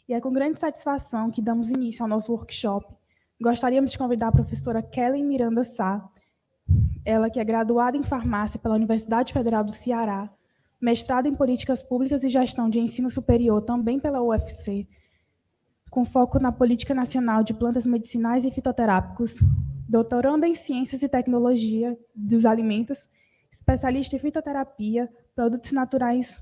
E é com grande satisfação que damos início ao nosso workshop. Gostaríamos de convidar a professora Kellen Miranda Sá, ela que é graduada em farmácia pela Universidade Federal do Ceará, mestrado em Políticas Públicas e Gestão de Ensino Superior também pela UFC, com foco na Política Nacional de Plantas Medicinais e Fitoterápicos, doutoranda em Ciências e Tecnologia dos Alimentos, especialista em fitoterapia, produtos naturais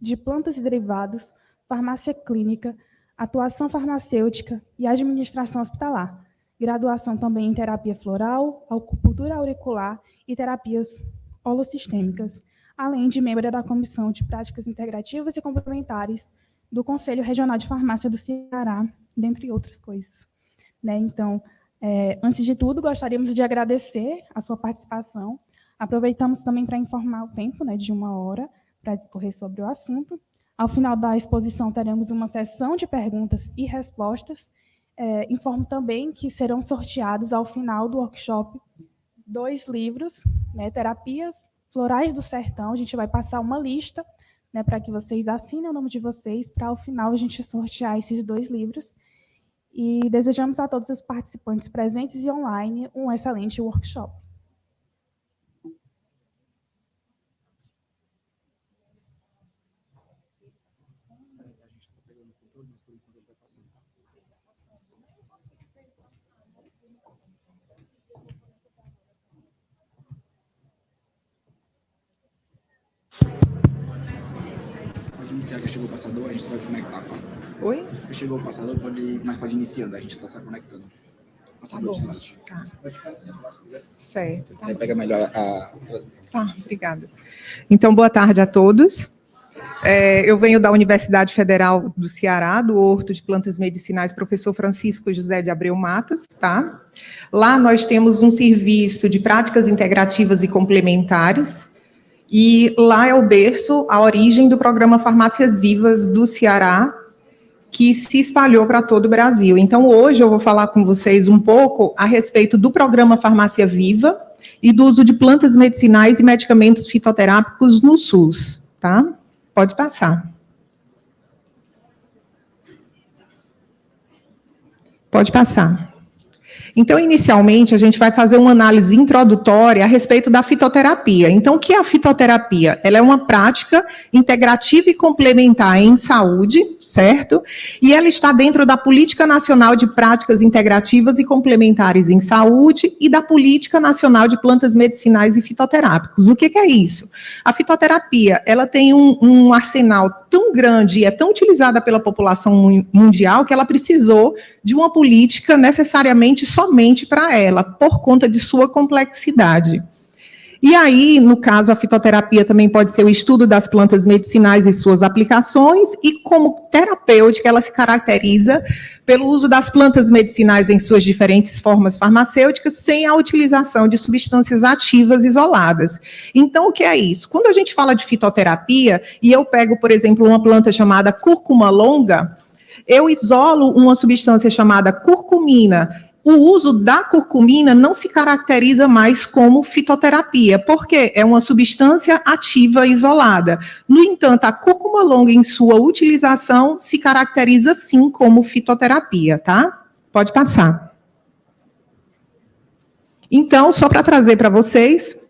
de plantas e derivados, farmácia clínica, atuação farmacêutica e administração hospitalar. Graduação também em terapia floral, acupuntura auricular e terapias holossistêmicas, além de membro da Comissão de Práticas Integrativas e Complementares do Conselho Regional de Farmácia do Ceará, dentre outras coisas. Então, antes de tudo, gostaríamos de agradecer a sua participação. Aproveitamos também para informar o tempo de 1 hora para discorrer sobre o assunto. Ao final da exposição, teremos uma sessão de perguntas e respostas. Informo também que serão sorteados, ao final do workshop, 2 livros, Terapias Florais do Sertão. A gente vai passar uma lista para que vocês assinem o nome de vocês, para, ao final, a gente sortear esses 2 livros. E desejamos a todos os participantes presentes e online um excelente workshop. Pode iniciar, já chegou o passador, a gente vai conectar. Oi? Já chegou o passador, mas pode iniciando, a gente está se conectando. Passador de slide. Tá. Pode ficar no centro lá, se quiser. Certo. Tá. Aí pega melhor a transmissão. Tá, obrigada. Então, boa tarde a todos. Eu venho da Universidade Federal do Ceará, do Horto de Plantas Medicinais, professor Francisco José de Abreu Matos, tá? Lá nós temos um serviço de práticas integrativas e complementares, e lá é o berço, a origem do programa Farmácias Vivas do Ceará, que se espalhou para todo o Brasil. Então, hoje eu vou falar com vocês um pouco a respeito do programa Farmácia Viva e do uso de plantas medicinais e medicamentos fitoterápicos no SUS, tá? Pode passar. Pode passar. Então, inicialmente, a gente vai fazer uma análise introdutória a respeito da fitoterapia. Então, o que é a fitoterapia? Ela é uma prática integrativa e complementar em saúde, certo? E ela está dentro da Política Nacional de Práticas Integrativas e Complementares em Saúde e da Política Nacional de Plantas Medicinais e Fitoterápicos. O que é isso? A fitoterapia, ela tem um arsenal tão grande e é tão utilizada pela população mundial que ela precisou de uma política necessariamente somente para ela, por conta de sua complexidade. E aí, no caso, a fitoterapia também pode ser o estudo das plantas medicinais e suas aplicações, e como terapêutica, ela se caracteriza pelo uso das plantas medicinais em suas diferentes formas farmacêuticas, sem a utilização de substâncias ativas isoladas. Então, o que é isso? Quando a gente fala de fitoterapia, e eu pego, por exemplo, uma planta chamada cúrcuma longa, eu isolo uma substância chamada curcumina. O uso da curcumina não se caracteriza mais como fitoterapia, porque é uma substância ativa isolada. No entanto, a cúrcuma longa, em sua utilização, se caracteriza sim como fitoterapia, tá? Pode passar. Então, só para trazer para vocês,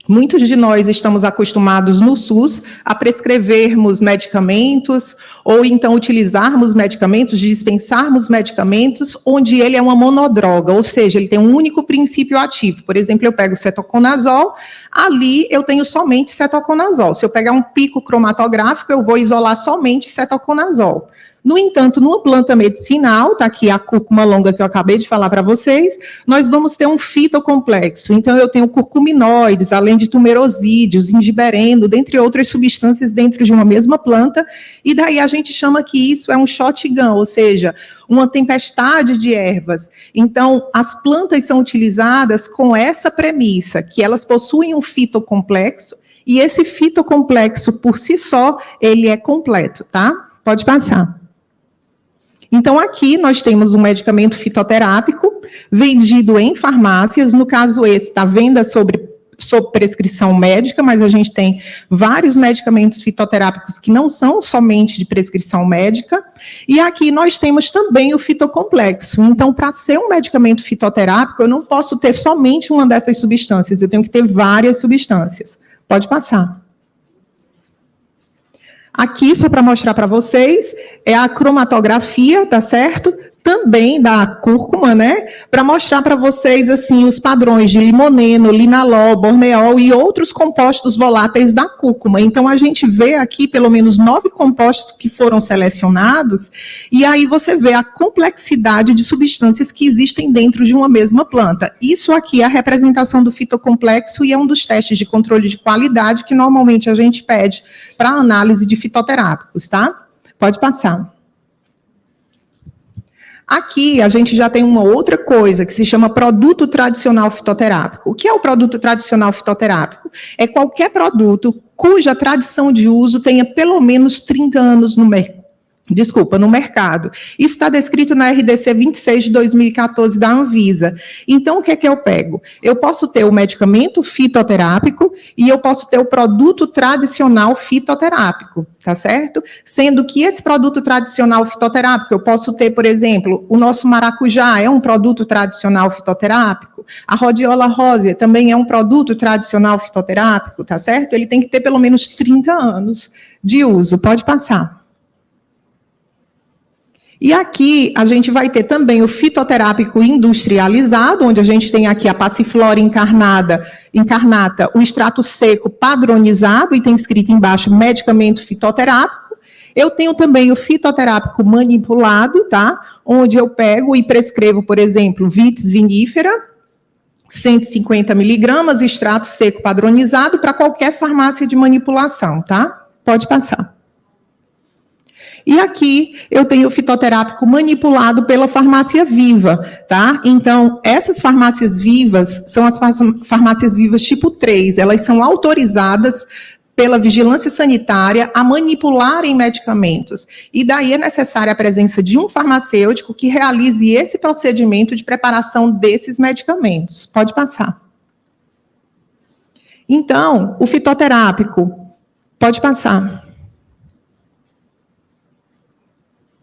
muitos de nós estamos acostumados no SUS a prescrevermos medicamentos ou então utilizarmos medicamentos, dispensarmos medicamentos onde ele é uma monodroga, ou seja, ele tem um único princípio ativo. Por exemplo, eu pego cetoconazol, ali eu tenho somente cetoconazol. Se eu pegar um pico cromatográfico, eu vou isolar somente cetoconazol. No entanto, numa planta medicinal, está aqui a cúrcuma longa que eu acabei de falar para vocês, nós vamos ter um fitocomplexo. Então, eu tenho curcuminoides, além de tumerosídeos, ingibereno, dentre outras substâncias dentro de uma mesma planta, e daí a gente chama que isso é um shotgun, ou seja, uma tempestade de ervas. Então, as plantas são utilizadas com essa premissa, que elas possuem um fitocomplexo, e esse fitocomplexo, por si só, ele é completo, tá? Pode passar. Então, aqui nós temos um medicamento fitoterápico vendido em farmácias, no caso esse, está venda sob prescrição médica, mas a gente tem vários medicamentos fitoterápicos que não são somente de prescrição médica, e aqui nós temos também o fitocomplexo. Então, para ser um medicamento fitoterápico, eu não posso ter somente uma dessas substâncias, eu tenho que ter várias substâncias. Pode passar. Aqui, só para mostrar para vocês, é a cromatografia, tá certo? Também da cúrcuma, né? Para mostrar para vocês, assim, os padrões de limoneno, linalol, borneol e outros compostos voláteis da cúrcuma. Então, a gente vê aqui pelo menos 9 compostos que foram selecionados, e aí você vê a complexidade de substâncias que existem dentro de uma mesma planta. Isso aqui é a representação do fitocomplexo e é um dos testes de controle de qualidade que normalmente a gente pede para análise de fitoterápicos, tá? Pode passar. Aqui a gente já tem uma outra coisa que se chama produto tradicional fitoterápico. O que é o produto tradicional fitoterápico? É qualquer produto cuja tradição de uso tenha pelo menos 30 anos no mercado. Isso está descrito na RDC 26 de 2014 da Anvisa. Então, o que é que eu pego? Eu posso ter o medicamento fitoterápico e eu posso ter o produto tradicional fitoterápico, tá certo? Sendo que esse produto tradicional fitoterápico, eu posso ter, por exemplo, o nosso maracujá é um produto tradicional fitoterápico, a rhodiola rósea também é um produto tradicional fitoterápico, tá certo? Ele tem que ter pelo menos 30 anos de uso. Pode passar. E aqui a gente vai ter também o fitoterápico industrializado, onde a gente tem aqui a passiflora incarnata, o extrato seco padronizado, e tem escrito embaixo medicamento fitoterápico. Eu tenho também o fitoterápico manipulado, tá? Onde eu pego e prescrevo, por exemplo, vitis vinífera, 150 miligramas, extrato seco padronizado, para qualquer farmácia de manipulação, tá? Pode passar. E aqui eu tenho o fitoterápico manipulado pela farmácia viva, tá? Então, essas farmácias vivas são as farmácias vivas tipo 3, elas são autorizadas pela vigilância sanitária a manipularem medicamentos. E daí é necessária a presença de um farmacêutico que realize esse procedimento de preparação desses medicamentos. Pode passar. Então, o fitoterápico, pode passar.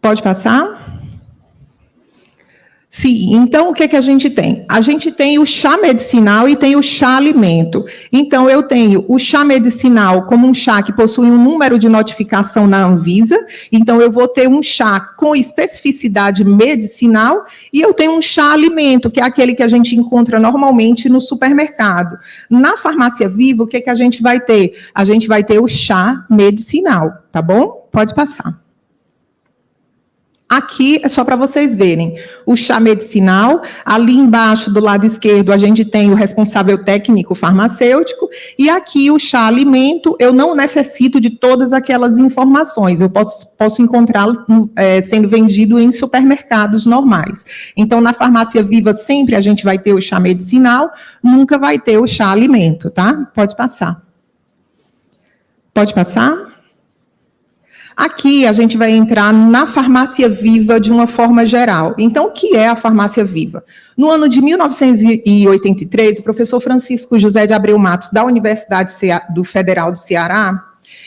Pode passar? Sim, então o que é que a gente tem? A gente tem o chá medicinal e tem o chá alimento. Então, eu tenho o chá medicinal como um chá que possui um número de notificação na Anvisa. Então, eu vou ter um chá com especificidade medicinal e eu tenho um chá alimento, que é aquele que a gente encontra normalmente no supermercado. Na farmácia viva, o que é que a gente vai ter? A gente vai ter o chá medicinal, tá bom? Pode passar. Aqui é só para vocês verem o chá medicinal. Ali embaixo, do lado esquerdo, a gente tem o responsável técnico farmacêutico. E aqui o chá alimento, eu não necessito de todas aquelas informações. Eu posso encontrá-lo sendo vendido em supermercados normais. Então, na farmácia viva, sempre a gente vai ter o chá medicinal, nunca vai ter o chá alimento, tá? Pode passar. Pode passar? Aqui a gente vai entrar na farmácia viva de uma forma geral. Então, o que é a farmácia viva? No ano de 1983, o professor Francisco José de Abreu Matos, da Universidade Federal do Ceará,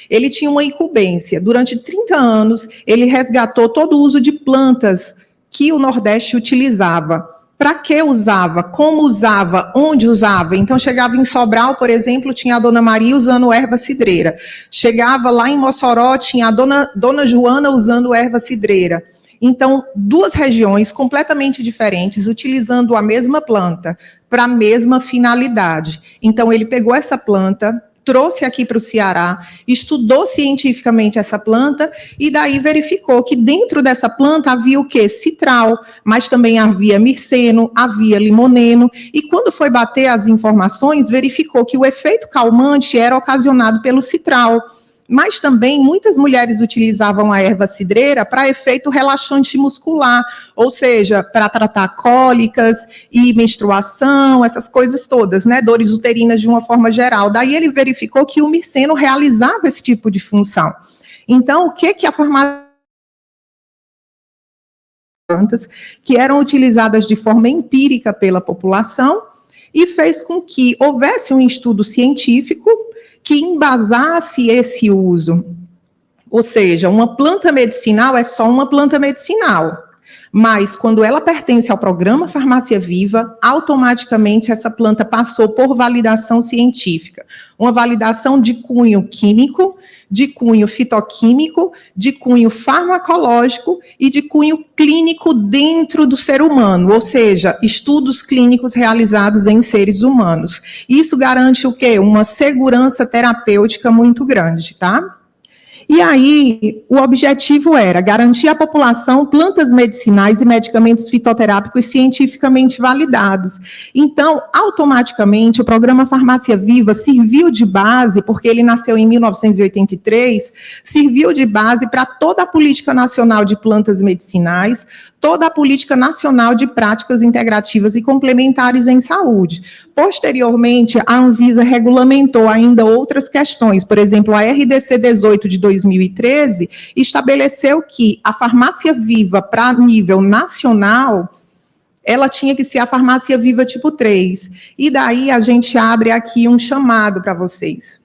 ele tinha uma incumbência. Durante 30 anos, ele resgatou todo o uso de plantas que o Nordeste utilizava. Para que usava, como usava, onde usava. Então, chegava em Sobral, por exemplo, tinha a Dona Maria usando erva cidreira. Chegava lá em Mossoró, tinha a Dona Joana usando erva cidreira. Então, duas regiões completamente diferentes, utilizando a mesma planta para a mesma finalidade. Então, ele pegou essa planta, trouxe aqui para o Ceará, estudou cientificamente essa planta e daí verificou que dentro dessa planta havia o quê? Citral, mas também havia mirceno, havia limoneno, e quando foi bater as informações, verificou que o efeito calmante era ocasionado pelo citral. Mas também muitas mulheres utilizavam a erva cidreira para efeito relaxante muscular, ou seja, para tratar cólicas e menstruação, essas coisas todas, né, dores uterinas de uma forma geral. Daí ele verificou que o mirceno realizava esse tipo de função. Então, o que a farmácia que eram utilizadas de forma empírica pela população, e fez com que houvesse um estudo científico que embasasse esse uso. Ou seja, uma planta medicinal é só uma planta medicinal, mas quando ela pertence ao programa Farmácia Viva, automaticamente essa planta passou por validação científica, uma validação de cunho químico, de cunho fitoquímico, de cunho farmacológico e de cunho clínico dentro do ser humano, ou seja, estudos clínicos realizados em seres humanos. Isso garante o quê? Uma segurança terapêutica muito grande, tá? E aí, o objetivo era garantir à população plantas medicinais e medicamentos fitoterápicos cientificamente validados. Então, automaticamente, o programa Farmácia Viva serviu de base, porque ele nasceu em 1983, serviu de base para toda a política nacional de plantas medicinais, toda a política nacional de práticas integrativas e complementares em saúde. Posteriormente, a Anvisa regulamentou ainda outras questões, por exemplo, a RDC 18 de 2013 estabeleceu que a farmácia viva para nível nacional, ela tinha que ser a farmácia viva tipo 3. E daí a gente abre aqui um chamado para vocês.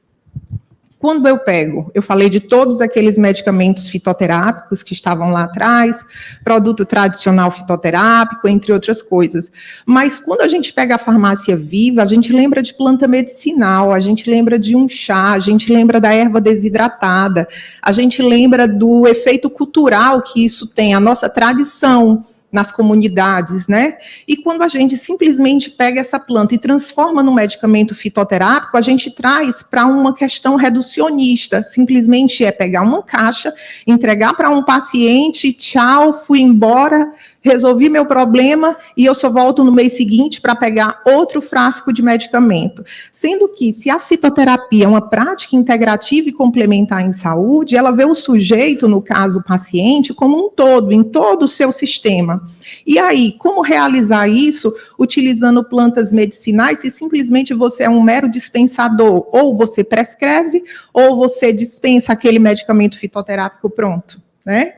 Quando eu falei de todos aqueles medicamentos fitoterápicos que estavam lá atrás, produto tradicional fitoterápico, entre outras coisas. Mas quando a gente pega a farmácia viva, a gente lembra de planta medicinal, a gente lembra de um chá, a gente lembra da erva desidratada, a gente lembra do efeito cultural que isso tem, a nossa tradição nas comunidades, né? E quando a gente simplesmente pega essa planta e transforma num medicamento fitoterápico, a gente traz para uma questão reducionista, simplesmente é pegar uma caixa, entregar para um paciente, tchau, fui embora, resolvi meu problema e eu só volto no mês seguinte para pegar outro frasco de medicamento. Sendo que, se a fitoterapia é uma prática integrativa e complementar em saúde, ela vê o sujeito, no caso o paciente, como um todo, em todo o seu sistema. E aí, como realizar isso utilizando plantas medicinais se simplesmente você é um mero dispensador? Ou você prescreve, ou você dispensa aquele medicamento fitoterápico pronto, né?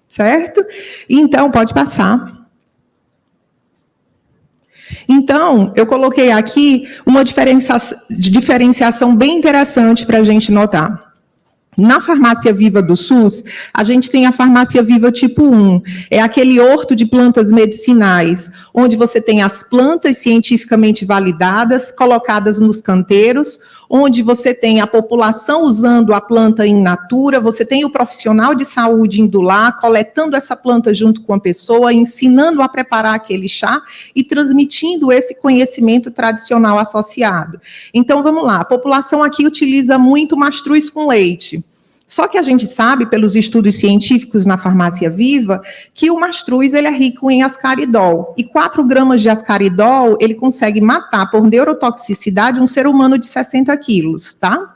Certo? Então, pode passar. Então, eu coloquei aqui uma diferenciação bem interessante para a gente notar. Na farmácia viva do SUS, a gente tem a farmácia viva tipo 1, é aquele horto de plantas medicinais, onde você tem as plantas cientificamente validadas, colocadas nos canteiros, onde você tem a população usando a planta in natura, você tem o profissional de saúde indo lá, coletando essa planta junto com a pessoa, ensinando a preparar aquele chá e transmitindo esse conhecimento tradicional associado. Então, vamos lá, a população aqui utiliza muito mastruz com leite. Só que a gente sabe, pelos estudos científicos na farmácia viva, que o mastruz ele é rico em ascaridol. E 4 gramas de ascaridol, ele consegue matar por neurotoxicidade um ser humano de 60 quilos, tá?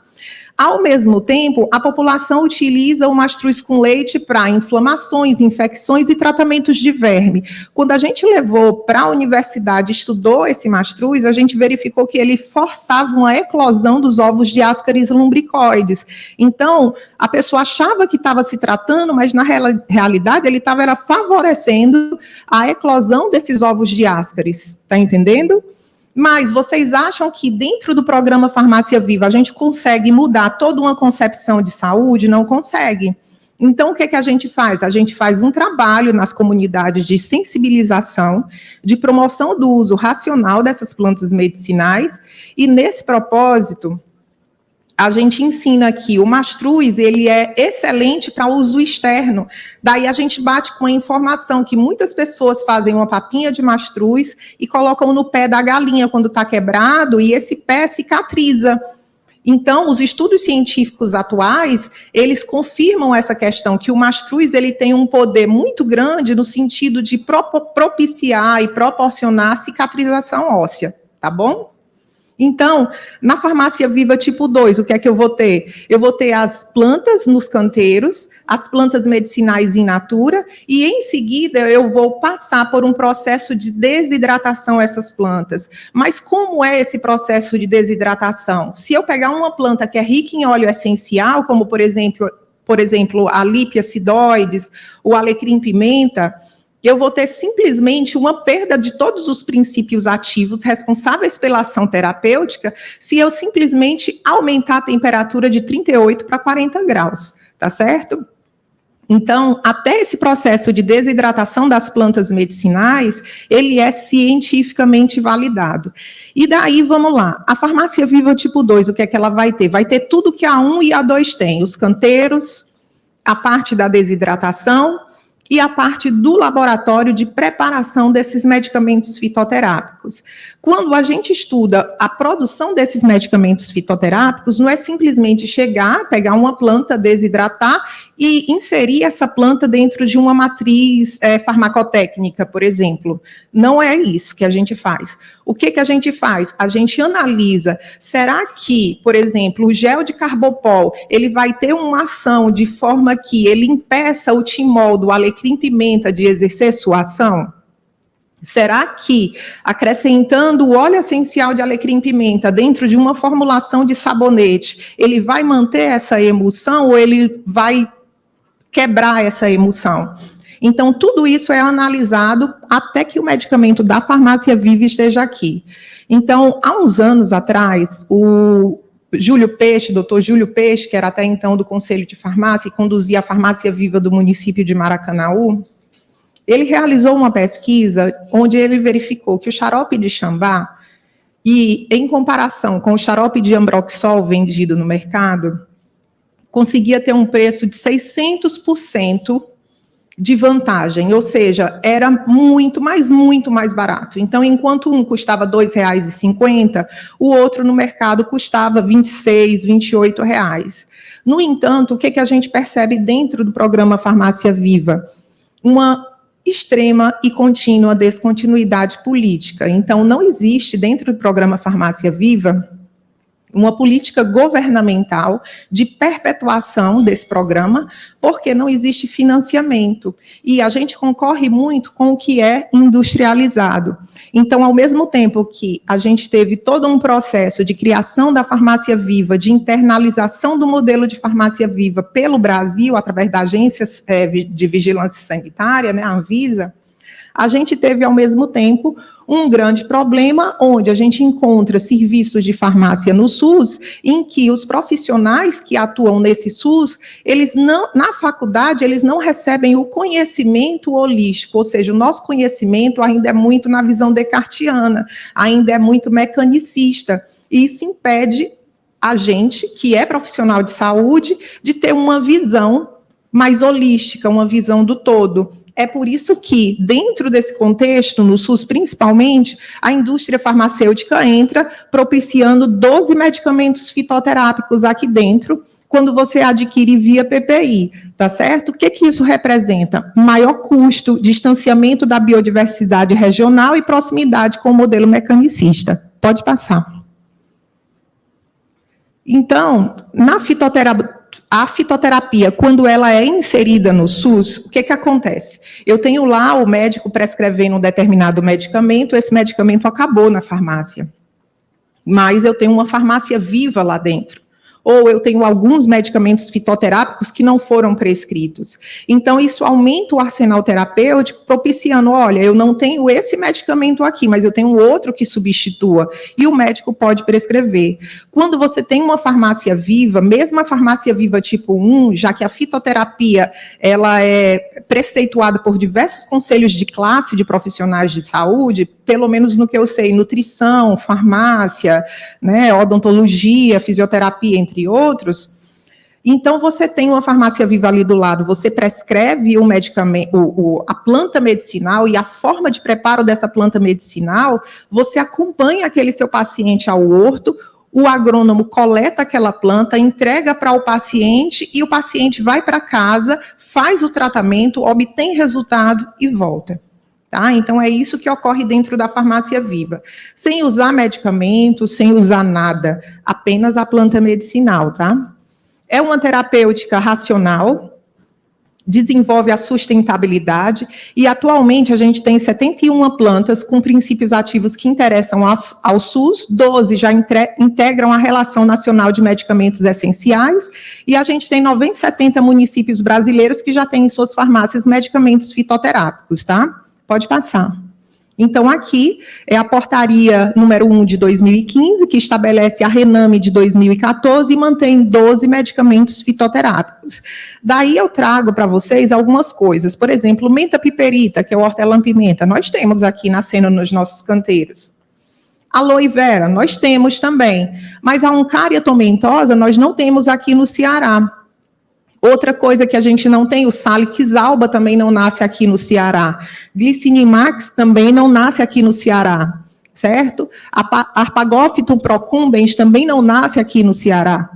Ao mesmo tempo, a população utiliza o mastruz com leite para inflamações, infecções e tratamentos de verme. Quando a gente levou para a universidade, estudou esse mastruz, a gente verificou que ele forçava uma eclosão dos ovos de Ascaris lumbricoides. Então, a pessoa achava que estava se tratando, mas na realidade ele estava favorecendo a eclosão desses ovos de Ascaris. Está entendendo? Mas vocês acham que dentro do programa Farmácia Viva a gente consegue mudar toda uma concepção de saúde? Não consegue. Então, o que a gente faz? A gente faz um trabalho nas comunidades de sensibilização, de promoção do uso racional dessas plantas medicinais, e nesse propósito, a gente ensina que o mastruz ele é excelente para uso externo. Daí a gente bate com a informação que muitas pessoas fazem uma papinha de mastruz e colocam no pé da galinha quando está quebrado e esse pé cicatriza. Então, os estudos científicos atuais, eles confirmam essa questão, que o mastruz ele tem um poder muito grande no sentido de propiciar e proporcionar cicatrização óssea, tá bom? Então, na farmácia viva tipo 2, o que é que eu vou ter? Eu vou ter as plantas nos canteiros, as plantas medicinais in natura, e em seguida eu vou passar por um processo de desidratação essas plantas. Mas como é esse processo de desidratação? Se eu pegar uma planta que é rica em óleo essencial, como por exemplo a Lípia acidoides, o alecrim pimenta, eu vou ter simplesmente uma perda de todos os princípios ativos responsáveis pela ação terapêutica se eu simplesmente aumentar a temperatura de 38 para 40 graus, tá certo? Então, até esse processo de desidratação das plantas medicinais, ele é cientificamente validado. E daí, vamos lá, a farmácia viva tipo 2, o que é que ela vai ter? Vai ter tudo que a 1 e a 2 tem, os canteiros, a parte da desidratação e a parte do laboratório de preparação desses medicamentos fitoterápicos. Quando a gente estuda a produção desses medicamentos fitoterápicos, não é simplesmente chegar, pegar uma planta, desidratar e inserir essa planta dentro de uma matriz farmacotécnica, por exemplo. Não é isso que a gente faz. O que a gente faz? A gente analisa, será que, por exemplo, o gel de carbopol, ele vai ter uma ação de forma que ele impeça o timol do alecrim-pimenta de exercer sua ação? Será que, acrescentando o óleo essencial de alecrim-pimenta dentro de uma formulação de sabonete, ele vai manter essa emulsão ou ele vai quebrar essa emulsão? Então, tudo isso é analisado até que o medicamento da farmácia viva esteja aqui. Então, há uns anos atrás, o Júlio Peixe, doutor Júlio Peixe, que era até então do Conselho de Farmácia e conduzia a farmácia viva do município de Maracanaú, ele realizou uma pesquisa onde ele verificou que o xarope de Xambá, e em comparação com o xarope de Ambroxol vendido no mercado, conseguia ter um preço de 600% de vantagem, ou seja, era muito mais barato. Então, enquanto um custava R$ 2,50, o outro no mercado custava R$ 26, R$ 28. No entanto, o que a gente percebe dentro do programa Farmácia Viva? Uma extrema e contínua descontinuidade política. Então, não existe dentro do programa Farmácia Viva uma política governamental de perpetuação desse programa, porque não existe financiamento. E a gente concorre muito com o que é industrializado. Então, ao mesmo tempo que a gente teve todo um processo de criação da farmácia viva, de internalização do modelo de farmácia viva pelo Brasil, através da Agência de Vigilância Sanitária, né, a Anvisa, a gente teve, ao mesmo tempo, um grande problema, onde a gente encontra serviços de farmácia no SUS, em que os profissionais que atuam nesse SUS, eles não, na faculdade, eles não recebem o conhecimento holístico, ou seja, o nosso conhecimento ainda é muito na visão descartiana, ainda é muito mecanicista, e isso impede a gente, que é profissional de saúde, de ter uma visão mais holística, uma visão do todo. É por isso que, dentro desse contexto, no SUS principalmente, a indústria farmacêutica entra propiciando 12 medicamentos fitoterápicos aqui dentro, quando você adquire via PPI, tá certo? O que isso representa? Maior custo, distanciamento da biodiversidade regional e proximidade com o modelo mecanicista. Pode passar. Então, a fitoterapia, quando ela é inserida no SUS, o que acontece? Eu tenho lá o médico prescrevendo um determinado medicamento, esse medicamento acabou na farmácia, mas eu tenho uma farmácia viva lá dentro. Ou eu tenho alguns medicamentos fitoterápicos que não foram prescritos. Então, isso aumenta o arsenal terapêutico, propiciando, olha, eu não tenho esse medicamento aqui, mas eu tenho outro que substitua, e o médico pode prescrever. Quando você tem uma farmácia viva, mesmo a farmácia viva tipo 1, já que a fitoterapia ela é preceituada por diversos conselhos de classe de profissionais de saúde, pelo menos no que eu sei, nutrição, farmácia, né, odontologia, fisioterapia, entre outros. Então, você tem uma farmácia viva ali do lado, você prescreve o medicamento, a planta medicinal e a forma de preparo dessa planta medicinal, você acompanha aquele seu paciente ao horto, o agrônomo coleta aquela planta, entrega para o paciente e o paciente vai para casa, faz o tratamento, obtém resultado e volta. Tá? Então, é isso que ocorre dentro da farmácia viva. Sem usar medicamento, sem usar nada, apenas a planta medicinal, tá? É uma terapêutica racional, desenvolve a sustentabilidade, e atualmente a gente tem 71 plantas com princípios ativos que interessam ao SUS, 12 já integram a Relação Nacional de Medicamentos Essenciais, e a gente tem 70 municípios brasileiros que já têm em suas farmácias medicamentos fitoterápicos, tá? Pode passar. Então, aqui é a portaria número 1 de 2015, que estabelece a RENAME de 2014 e mantém 12 medicamentos fitoterápicos. Daí eu trago para vocês algumas coisas. Por exemplo, menta piperita, que é o hortelã-pimenta, nós temos aqui nascendo nos nossos canteiros. Aloe vera, nós temos também. Mas a Oncaria tomentosa, nós não temos aqui no Ceará. Outra coisa que a gente não tem, o Salix alba também não nasce aqui no Ceará. Glicinimax também não nasce aqui no Ceará, certo? Arpagophytum procumbens também não nasce aqui no Ceará.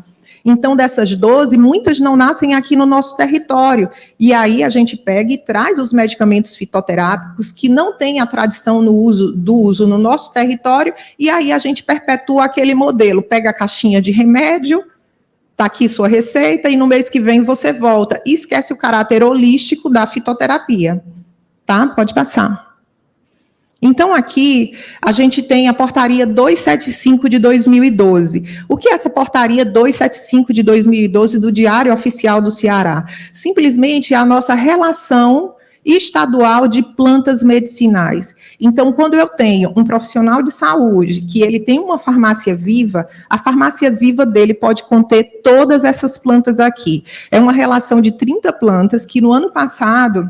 Então, dessas 12, muitas não nascem aqui no nosso território. E aí a gente pega e traz os medicamentos fitoterápicos que não têm a tradição do uso no nosso território, e aí a gente perpetua aquele modelo. Pega a caixinha de remédio, está aqui sua receita, e no mês que vem você volta. E esquece o caráter holístico da fitoterapia. Tá? Pode passar. Então, aqui, a gente tem a portaria 275 de 2012. O que é essa portaria 275 de 2012 do Diário Oficial do Ceará? Simplesmente é a nossa relação estadual de plantas medicinais. Então, quando eu tenho um profissional de saúde que ele tem uma farmácia viva, a farmácia viva dele pode conter todas essas plantas aqui. É uma relação de 30 plantas que no ano passado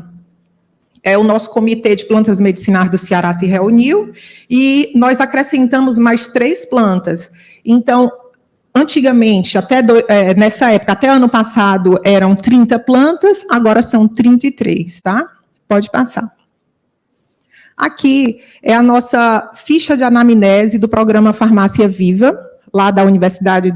o nosso comitê de plantas medicinais do Ceará se reuniu e nós acrescentamos mais 3 plantas. Então, antigamente, nessa época, até ano passado, eram 30 plantas, agora são 33, tá? Pode passar. Aqui é a nossa ficha de anamnese do programa Farmácia Viva, lá da Universidade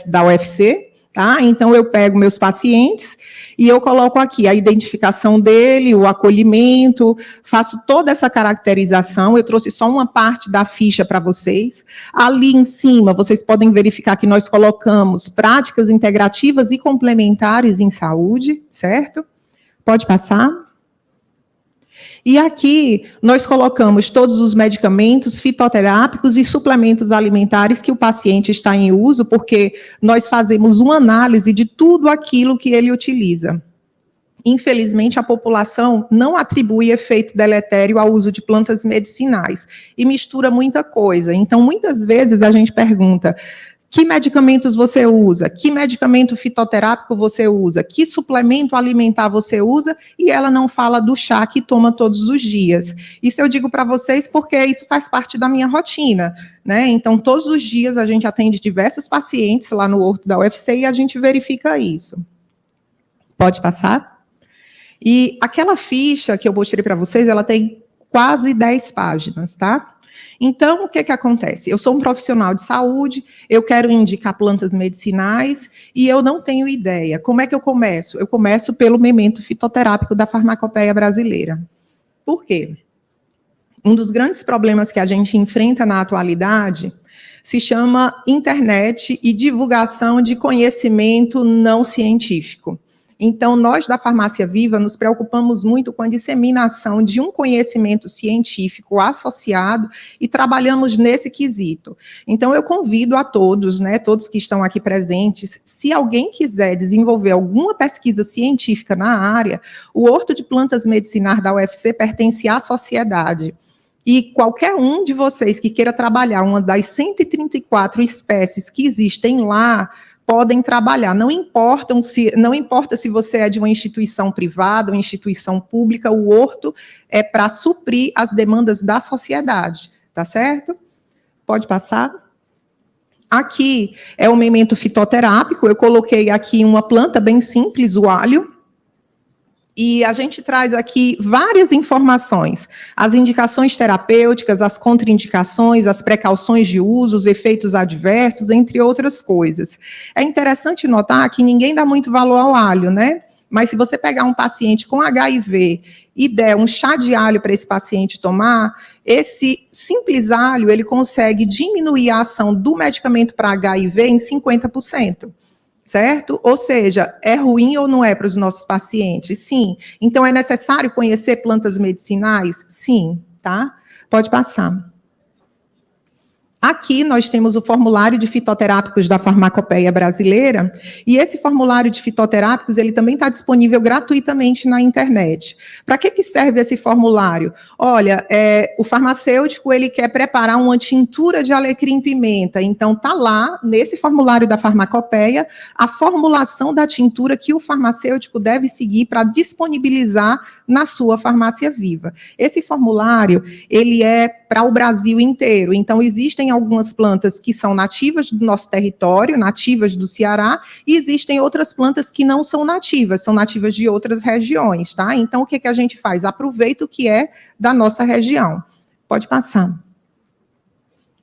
da UFC, tá? Então, eu pego meus pacientes e eu coloco aqui a identificação dele, o acolhimento, faço toda essa caracterização. Eu trouxe só uma parte da ficha para vocês. Ali em cima, vocês podem verificar que nós colocamos práticas integrativas e complementares em saúde, certo? Pode passar. E aqui nós colocamos todos os medicamentos fitoterápicos e suplementos alimentares que o paciente está em uso, porque nós fazemos uma análise de tudo aquilo que ele utiliza. Infelizmente, a população não atribui efeito deletério ao uso de plantas medicinais e mistura muita coisa. Então, muitas vezes a gente pergunta: que medicamentos você usa? Que medicamento fitoterápico você usa? Que suplemento alimentar você usa? E ela não fala do chá que toma todos os dias. Isso eu digo para vocês porque isso faz parte da minha rotina, né? Então, todos os dias a gente atende diversos pacientes lá no Horto da UFC e a gente verifica isso. Pode passar? E aquela ficha que eu mostrei para vocês, ela tem quase 10 páginas, tá? Então, o que acontece? Eu sou um profissional de saúde, eu quero indicar plantas medicinais e eu não tenho ideia. Como é que eu começo? Eu começo pelo memento fitoterápico da farmacopeia brasileira. Por quê? Um dos grandes problemas que a gente enfrenta na atualidade se chama internet e divulgação de conhecimento não científico. Então, nós da Farmácia Viva nos preocupamos muito com a disseminação de um conhecimento científico associado e trabalhamos nesse quesito. Então, eu convido a todos, né, todos que estão aqui presentes, se alguém quiser desenvolver alguma pesquisa científica na área, o Horto de Plantas Medicinais da UFC pertence à sociedade. E qualquer um de vocês que queira trabalhar uma das 134 espécies que existem lá, podem trabalhar, não importa se você é de uma instituição privada, uma instituição pública, o horto é para suprir as demandas da sociedade, tá certo? Pode passar. Aqui é o memento fitoterápico, eu coloquei aqui uma planta bem simples, o alho, e a gente traz aqui várias informações, as indicações terapêuticas, as contraindicações, as precauções de uso, os efeitos adversos, entre outras coisas. É interessante notar que ninguém dá muito valor ao alho, né? Mas se você pegar um paciente com HIV e der um chá de alho para esse paciente tomar, esse simples alho, ele consegue diminuir a ação do medicamento para HIV em 50%. Certo? Ou seja, é ruim ou não é para os nossos pacientes? Sim. Então, é necessário conhecer plantas medicinais? Sim, tá? Pode passar. Aqui nós temos o formulário de fitoterápicos da Farmacopeia Brasileira, e esse formulário de fitoterápicos, ele também está disponível gratuitamente na internet. Para que serve esse formulário? Olha, o farmacêutico, ele quer preparar uma tintura de alecrim-pimenta, então está lá, nesse formulário da Farmacopeia, a formulação da tintura que o farmacêutico deve seguir para disponibilizar na sua farmácia viva. Esse formulário, ele é para o Brasil inteiro, então existem algumas plantas que são nativas do nosso território, nativas do Ceará, e existem outras plantas que não são nativas de outras regiões, tá? Então, o que a gente faz? Aproveita o que é da nossa região. Pode passar.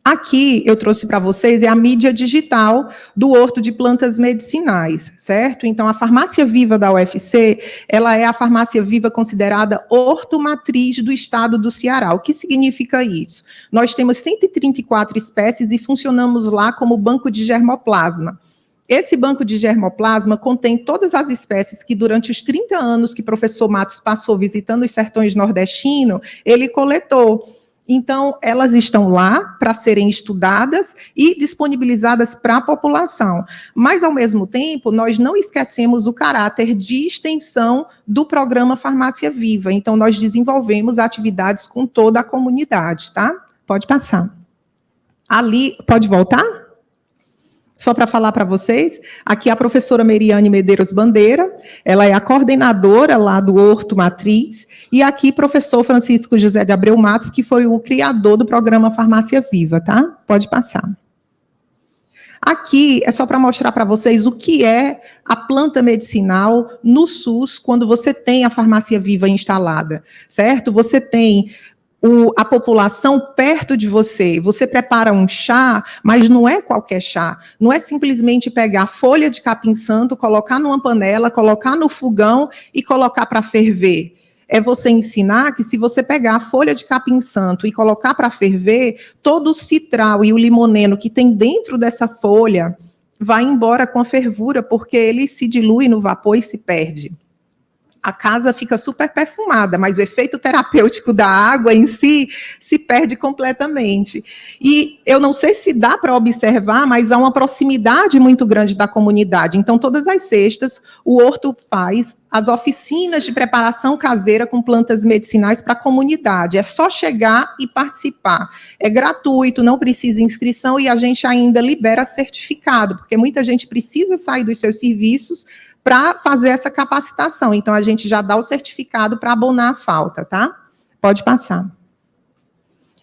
Aqui, eu trouxe para vocês, é a mídia digital do Horto de Plantas Medicinais, certo? Então, a farmácia viva da UFC, ela é a farmácia viva considerada hortomatriz do estado do Ceará. O que significa isso? Nós temos 134 espécies e funcionamos lá como banco de germoplasma. Esse banco de germoplasma contém todas as espécies que, durante os 30 anos que o professor Matos passou visitando os sertões nordestinos, ele coletou. Então, elas estão lá para serem estudadas e disponibilizadas para a população. Mas, ao mesmo tempo, nós não esquecemos o caráter de extensão do programa Farmácia Viva. Então, nós desenvolvemos atividades com toda a comunidade, tá? Pode passar. Ali, pode voltar? Só para falar para vocês, aqui a professora Meriane Medeiros Bandeira, ela é a coordenadora lá do Horto Matriz, e aqui professor Francisco José de Abreu Matos, que foi o criador do programa Farmácia Viva, tá? Pode passar. Aqui é só para mostrar para vocês o que é a planta medicinal no SUS, quando você tem a Farmácia Viva instalada, certo? Você tem a população perto de você. Você prepara um chá, mas não é qualquer chá. Não é simplesmente pegar a folha de capim-santo, colocar numa panela, colocar no fogão e colocar para ferver. É você ensinar que, se você pegar a folha de capim-santo e colocar para ferver, todo o citral e o limoneno que tem dentro dessa folha vai embora com a fervura, porque ele se dilui no vapor e se perde. A casa fica super perfumada, mas o efeito terapêutico da água em si se perde completamente. E eu não sei se dá para observar, mas há uma proximidade muito grande da comunidade. Então, todas as sextas, o Horto faz as oficinas de preparação caseira com plantas medicinais para a comunidade. É só chegar e participar. É gratuito, não precisa inscrição, e a gente ainda libera certificado, porque muita gente precisa sair dos seus serviços para fazer essa capacitação. Então, a gente já dá o certificado para abonar a falta, tá? Pode passar.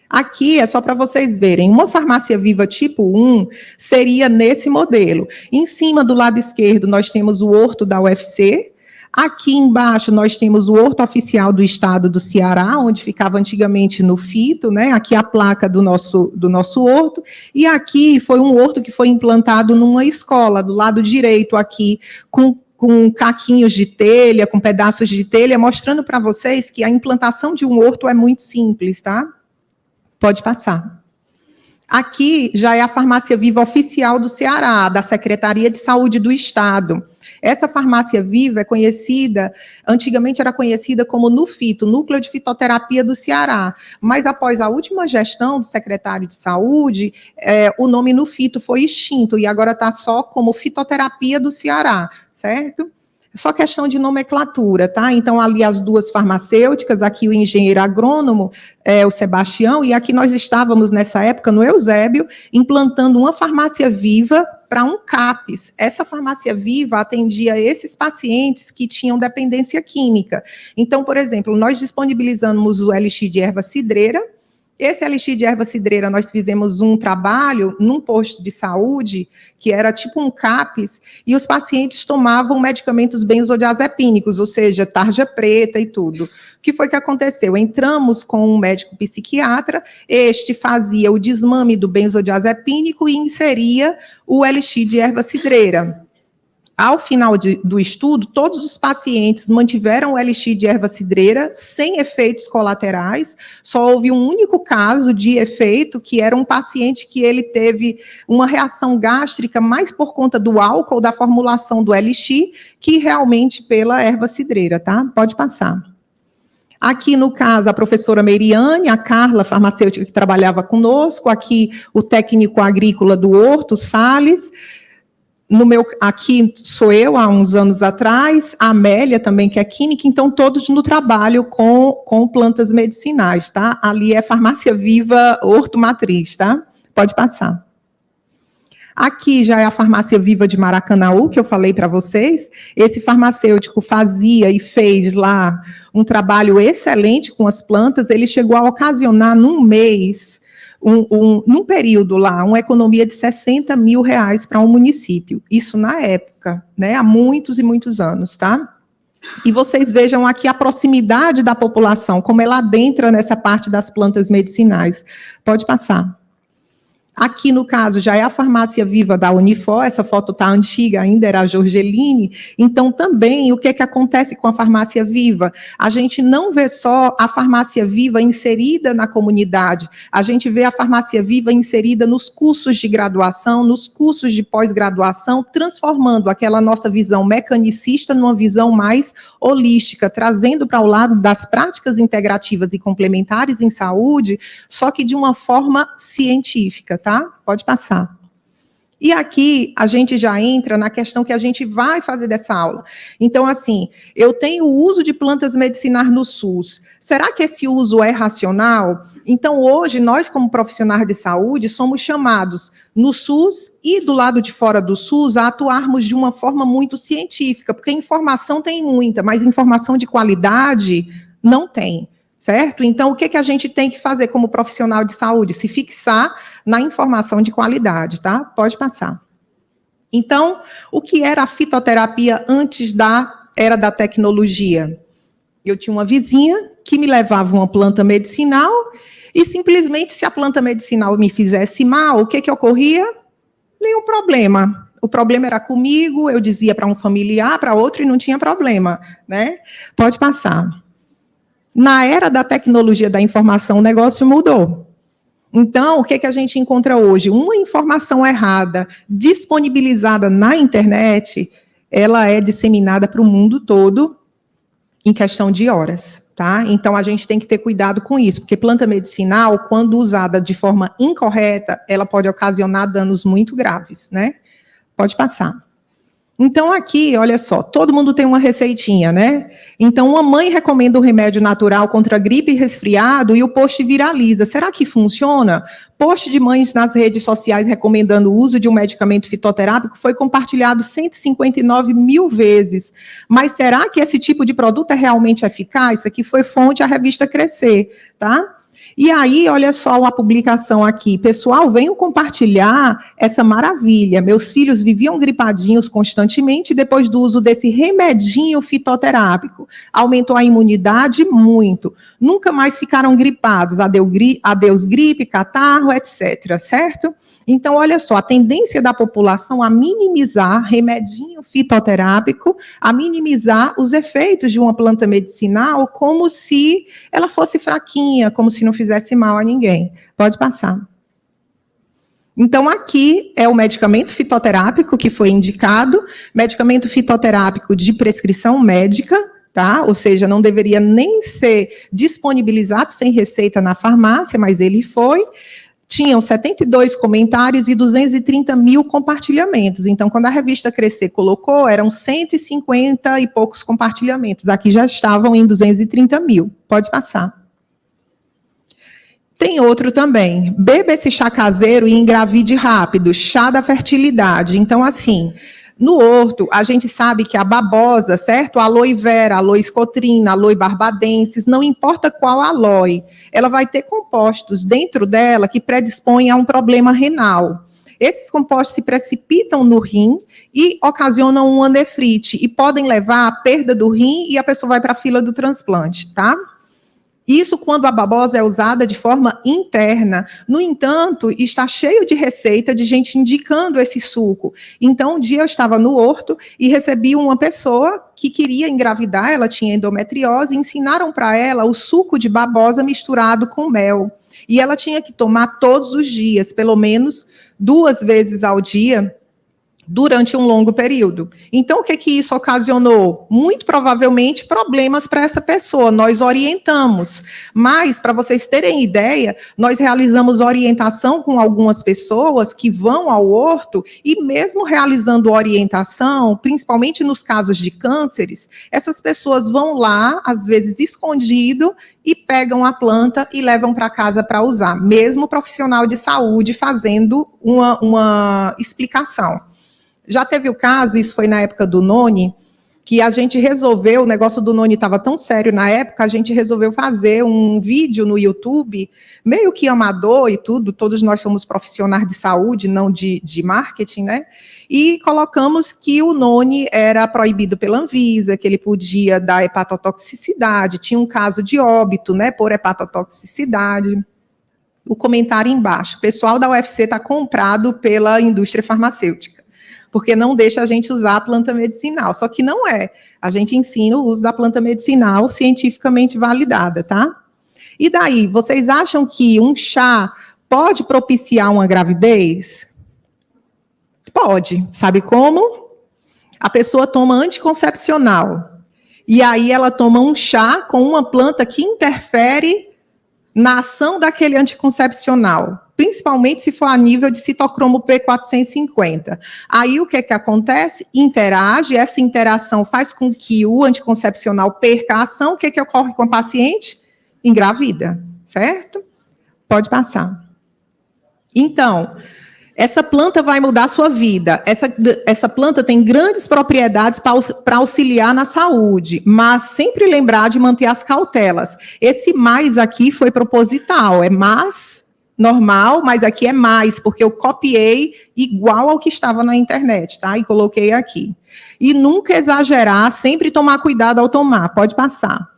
Aqui é só para vocês verem, uma farmácia viva tipo 1 seria nesse modelo. Em cima, do lado esquerdo, nós temos o Horto da UFC. Aqui embaixo, nós temos o Horto Oficial do Estado do Ceará, onde ficava antigamente no fito, né? Aqui a placa do nosso horto. E aqui foi um horto que foi implantado numa escola, do lado direito aqui, com caquinhos de telha, com pedaços de telha, mostrando para vocês que a implantação de um horto é muito simples, tá? Pode passar. Aqui já é a farmácia viva oficial do Ceará, da Secretaria de Saúde do Estado. Essa farmácia viva é conhecida, antigamente era conhecida como NUFITO, Núcleo de Fitoterapia do Ceará, mas após a última gestão do secretário de Saúde, o nome NUFITO foi extinto e agora está só como Fitoterapia do Ceará, certo? É só questão de nomenclatura, tá? Então, ali as duas farmacêuticas, aqui o engenheiro agrônomo, o Sebastião, e aqui nós estávamos, nessa época, no Eusébio, implantando uma farmácia viva para um CAPES. Essa farmácia viva atendia esses pacientes que tinham dependência química. Então, por exemplo, nós disponibilizamos o elixir de erva cidreira. Esse elixir de erva cidreira, nós fizemos um trabalho num posto de saúde, que era tipo um CAPES, e os pacientes tomavam medicamentos benzodiazepínicos, ou seja, tarja preta e tudo. O que foi que aconteceu? Entramos com um médico psiquiatra, este fazia o desmame do benzodiazepínico e inseria o elixir de erva cidreira. Ao final do estudo, todos os pacientes mantiveram o elixir de erva cidreira sem efeitos colaterais. Só houve um único caso de efeito, que era um paciente que ele teve uma reação gástrica mais por conta do álcool, da formulação do elixir, que realmente pela erva cidreira, tá? Pode passar. Aqui, no caso, a professora Meriane, a Carla, farmacêutica que trabalhava conosco, aqui o técnico agrícola do Horto, Salles, aqui sou eu, há uns anos atrás, a Amélia também, que é química, então todos no trabalho com plantas medicinais, tá? Ali é Farmácia Viva Horto Matriz, tá? Pode passar. Aqui já é a Farmácia Viva de Maracanaú, que eu falei para vocês. Esse farmacêutico fazia e fez lá um trabalho excelente com as plantas. Ele chegou a ocasionar, num mês, num período lá, uma economia de R$60 mil para um município. Isso na época, né? Há muitos e muitos anos, tá? E vocês vejam aqui a proximidade da população, como ela adentra nessa parte das plantas medicinais. Pode passar. Aqui, no caso, já é a Farmácia Viva da Unifor, essa foto está antiga ainda, era a Jorgeline. Então, também, o que acontece com a Farmácia Viva? A gente não vê só a Farmácia Viva inserida na comunidade, a gente vê a Farmácia Viva inserida nos cursos de graduação, nos cursos de pós-graduação, transformando aquela nossa visão mecanicista numa visão mais holística, trazendo para o lado das práticas integrativas e complementares em saúde, só que de uma forma científica, tá? Pode passar. E aqui a gente já entra na questão que a gente vai fazer dessa aula. Então, assim, eu tenho o uso de plantas medicinais no SUS. Será que esse uso é racional? Então, hoje, nós, como profissionais de saúde, somos chamados no SUS e do lado de fora do SUS a atuarmos de uma forma muito científica, porque informação tem muita, mas informação de qualidade não tem. Certo? Então, o que a gente tem que fazer como profissional de saúde? Se fixar na informação de qualidade, tá? Pode passar. Então, o que era a fitoterapia antes da era da tecnologia? Eu tinha uma vizinha que me levava uma planta medicinal e, simplesmente, se a planta medicinal me fizesse mal, o que ocorria? Nenhum problema. O problema era comigo, eu dizia para um familiar, para outro, e não tinha problema, né? Pode passar. Na era da tecnologia da informação, o negócio mudou. Então, o que a gente encontra hoje? Uma informação errada, disponibilizada na internet, ela é disseminada para o mundo todo em questão de horas, tá? Então, a gente tem que ter cuidado com isso, porque planta medicinal, quando usada de forma incorreta, ela pode ocasionar danos muito graves, né? Pode passar. Então, aqui, olha só, todo mundo tem uma receitinha, né? Então, uma mãe recomenda um remédio natural contra gripe e resfriado e o post viraliza. Será que funciona? Post de mães nas redes sociais recomendando o uso de um medicamento fitoterápico foi compartilhado 159 mil vezes. Mas será que esse tipo de produto é realmente eficaz? Isso aqui foi fonte à revista Crescer, tá? E aí, olha só a publicação aqui. Pessoal, venham compartilhar essa maravilha. Meus filhos viviam gripadinhos constantemente depois do uso desse remedinho fitoterápico. Aumentou a imunidade muito. Nunca mais ficaram gripados. Adeus gripe, catarro, etc. Certo? Então, olha só, a tendência da população a minimizar remedinho fitoterápico, a minimizar os efeitos de uma planta medicinal como se ela fosse fraquinha, como se não fizesse mal a ninguém. Pode passar. Então, aqui é o medicamento fitoterápico que foi indicado, medicamento fitoterápico de prescrição médica, tá? Ou seja, não deveria nem ser disponibilizado sem receita na farmácia, mas ele foi. Tinham 72 comentários e 230 mil compartilhamentos. Então, quando a revista Crescer colocou, eram 150 e poucos compartilhamentos. Aqui já estavam em 230 mil. Pode passar. Tem outro também. Beba esse chá caseiro e engravide rápido. Chá da fertilidade. Então, assim, no horto, a gente sabe que a babosa, certo? Aloe vera, aloe escotrina, aloe barbadensis, não importa qual aloe, ela vai ter compostos dentro dela que predispõem a um problema renal. Esses compostos se precipitam no rim e ocasionam uma nefrite e podem levar à perda do rim e a pessoa vai para a fila do transplante, tá? Isso quando a babosa é usada de forma interna. No entanto, está cheio de receita de gente indicando esse suco. Então, um dia eu estava no horto e recebi uma pessoa que queria engravidar, ela tinha endometriose, e ensinaram para ela o suco de babosa misturado com mel. E ela tinha que tomar todos os dias, pelo menos 2 vezes ao dia, durante um longo período. Então, o que isso ocasionou? Muito provavelmente problemas para essa pessoa. Nós orientamos, mas, para vocês terem ideia, nós realizamos orientação com algumas pessoas que vão ao horto e mesmo realizando orientação, principalmente nos casos de cânceres, essas pessoas vão lá, às vezes escondido, e pegam a planta e levam para casa para usar, mesmo o profissional de saúde fazendo uma explicação. Já teve o caso, isso foi na época do Noni, que a gente resolveu, o negócio do Noni estava tão sério na época, a gente resolveu fazer um vídeo no YouTube, meio que amador e tudo, todos nós somos profissionais de saúde, não de marketing, né? E colocamos que o Noni era proibido pela Anvisa, que ele podia dar hepatotoxicidade, tinha um caso de óbito, né, por hepatotoxicidade. O comentário embaixo, o pessoal da UFC está comprado pela indústria farmacêutica, porque não deixa a gente usar a planta medicinal, só que não é. A gente ensina o uso da planta medicinal cientificamente validada, tá? E daí, vocês acham que um chá pode propiciar uma gravidez? Pode. Sabe como? A pessoa toma anticoncepcional, e aí ela toma um chá com uma planta que interfere na ação daquele anticoncepcional, principalmente se for a nível de citocromo P450. Aí o que acontece? Interage, essa interação faz com que o anticoncepcional perca a ação. O que ocorre com a paciente? Engravida, certo? Pode passar. Então, essa planta vai mudar a sua vida. Essa planta tem grandes propriedades para auxiliar na saúde, mas sempre lembrar de manter as cautelas. Esse mais aqui foi proposital, é mais normal, mas aqui é mais, porque eu copiei igual ao que estava na internet, tá? E coloquei aqui. E nunca exagerar, sempre tomar cuidado ao tomar. Pode passar.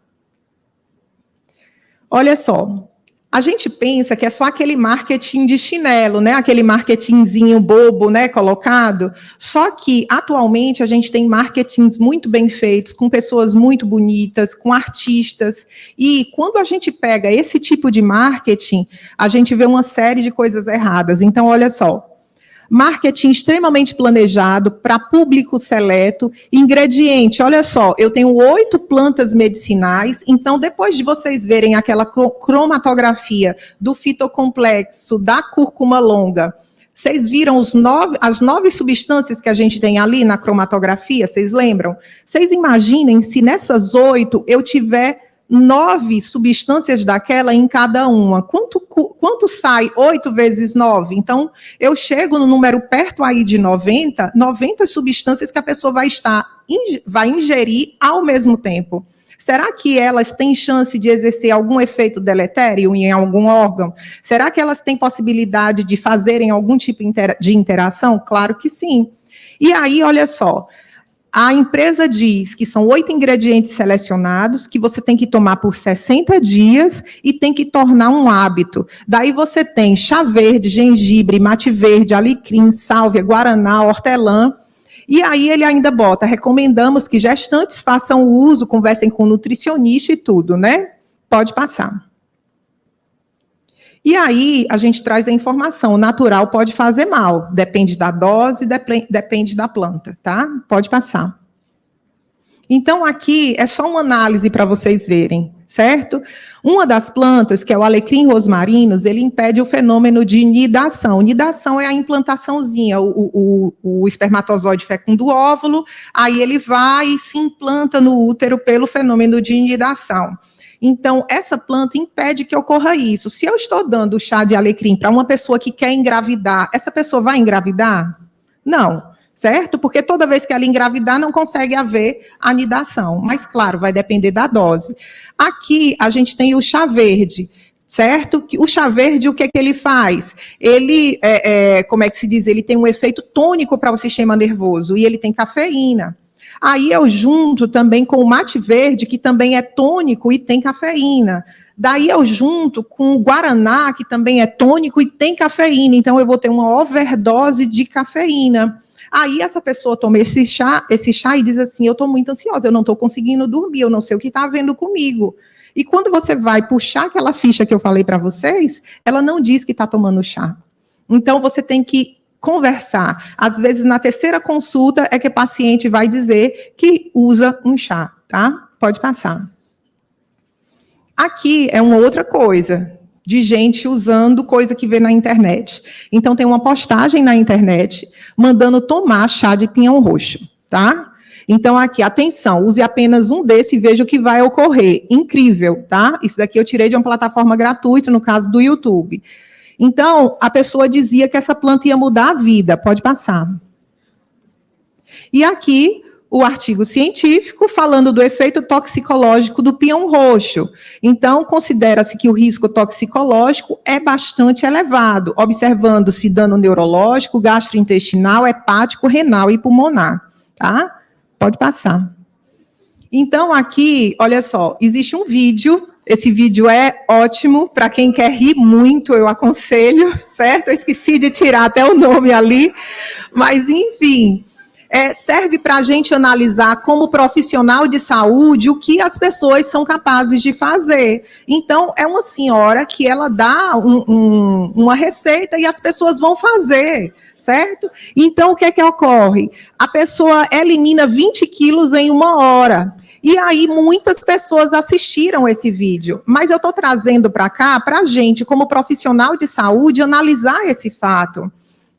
Olha só. A gente pensa que é só aquele marketing de chinelo, né? Aquele marketingzinho bobo, né, colocado. Só que, atualmente, a gente tem marketings muito bem feitos, com pessoas muito bonitas, com artistas. E, quando a gente pega esse tipo de marketing, a gente vê uma série de coisas erradas. Então, olha só. Marketing extremamente planejado, para público seleto, ingrediente, olha só, eu tenho 8 plantas medicinais, então depois de vocês verem aquela cromatografia do fitocomplexo, da cúrcuma longa, vocês viram as 9 substâncias que a gente tem ali na cromatografia, vocês lembram? Vocês imaginem se nessas 8 eu tiver 9 substâncias daquela em cada uma. Quanto sai 8 vezes 9? Então, eu chego no número perto aí de 90 substâncias que a pessoa vai ingerir ao mesmo tempo. Será que elas têm chance de exercer algum efeito deletério em algum órgão? Será que elas têm possibilidade de fazerem algum tipo de interação? Claro que sim. E aí, olha só, a empresa diz que são 8 ingredientes selecionados, que você tem que tomar por 60 dias e tem que tornar um hábito. Daí você tem chá verde, gengibre, mate verde, alecrim, sálvia, guaraná, hortelã. E aí ele ainda bota, recomendamos que gestantes façam o uso, conversem com o nutricionista e tudo, né? Pode passar. E aí a gente traz a informação, o natural pode fazer mal, depende da dose, depende da planta, tá? Pode passar. Então aqui é só uma análise para vocês verem, certo? Uma das plantas, que é o alecrim rosmarinus, ele impede o fenômeno de nidação. Nidação é a implantaçãozinha, o espermatozoide fecunda o óvulo, aí ele vai e se implanta no útero pelo fenômeno de nidação. Então, essa planta impede que ocorra isso. Se eu estou dando chá de alecrim para uma pessoa que quer engravidar, essa pessoa vai engravidar? Não, certo? Porque toda vez que ela engravidar, não consegue haver anidação. Mas, claro, vai depender da dose. Aqui, a gente tem o chá verde, certo? O chá verde, o que é que ele faz? Ele, como é que se diz? Ele tem um efeito tônico para o sistema nervoso e ele tem cafeína. Aí eu junto também com o mate verde, que também é tônico e tem cafeína. Daí eu junto com o guaraná, que também é tônico e tem cafeína. Então eu vou ter uma overdose de cafeína. Aí essa pessoa toma esse chá e diz assim, eu estou muito ansiosa, eu não estou conseguindo dormir, eu não sei o que está havendo comigo. E quando você vai puxar aquela ficha que eu falei para vocês, ela não diz que está tomando chá. Então você tem que conversar. Às vezes, na terceira consulta, é que o paciente vai dizer que usa um chá, tá? Pode passar. Aqui é uma outra coisa, de gente usando coisa que vê na internet. Então, tem uma postagem na internet mandando tomar chá de pinhão roxo, tá? Então, aqui, atenção, use apenas um desse e veja o que vai ocorrer. Incrível, tá? Isso daqui eu tirei de uma plataforma gratuita, no caso do YouTube. Então, a pessoa dizia que essa planta ia mudar a vida. Pode passar. E aqui, o artigo científico falando do efeito toxicológico do pinhão roxo. Então, considera-se que o risco toxicológico é bastante elevado, observando-se dano neurológico, gastrointestinal, hepático, renal e pulmonar. Tá? Pode passar. Então, aqui, olha só, existe um vídeo. Esse vídeo é ótimo, para quem quer rir muito, eu aconselho, certo? Eu esqueci de tirar até o nome ali, mas, enfim... serve para a gente analisar como profissional de saúde o que as pessoas são capazes de fazer. Então, é uma senhora que ela dá uma receita e as pessoas vão fazer, certo? Então, o que é que ocorre? A pessoa elimina 20 quilos em 1 hora. E aí, muitas pessoas assistiram esse vídeo. Mas eu estou trazendo para cá, para a gente, como profissional de saúde, analisar esse fato.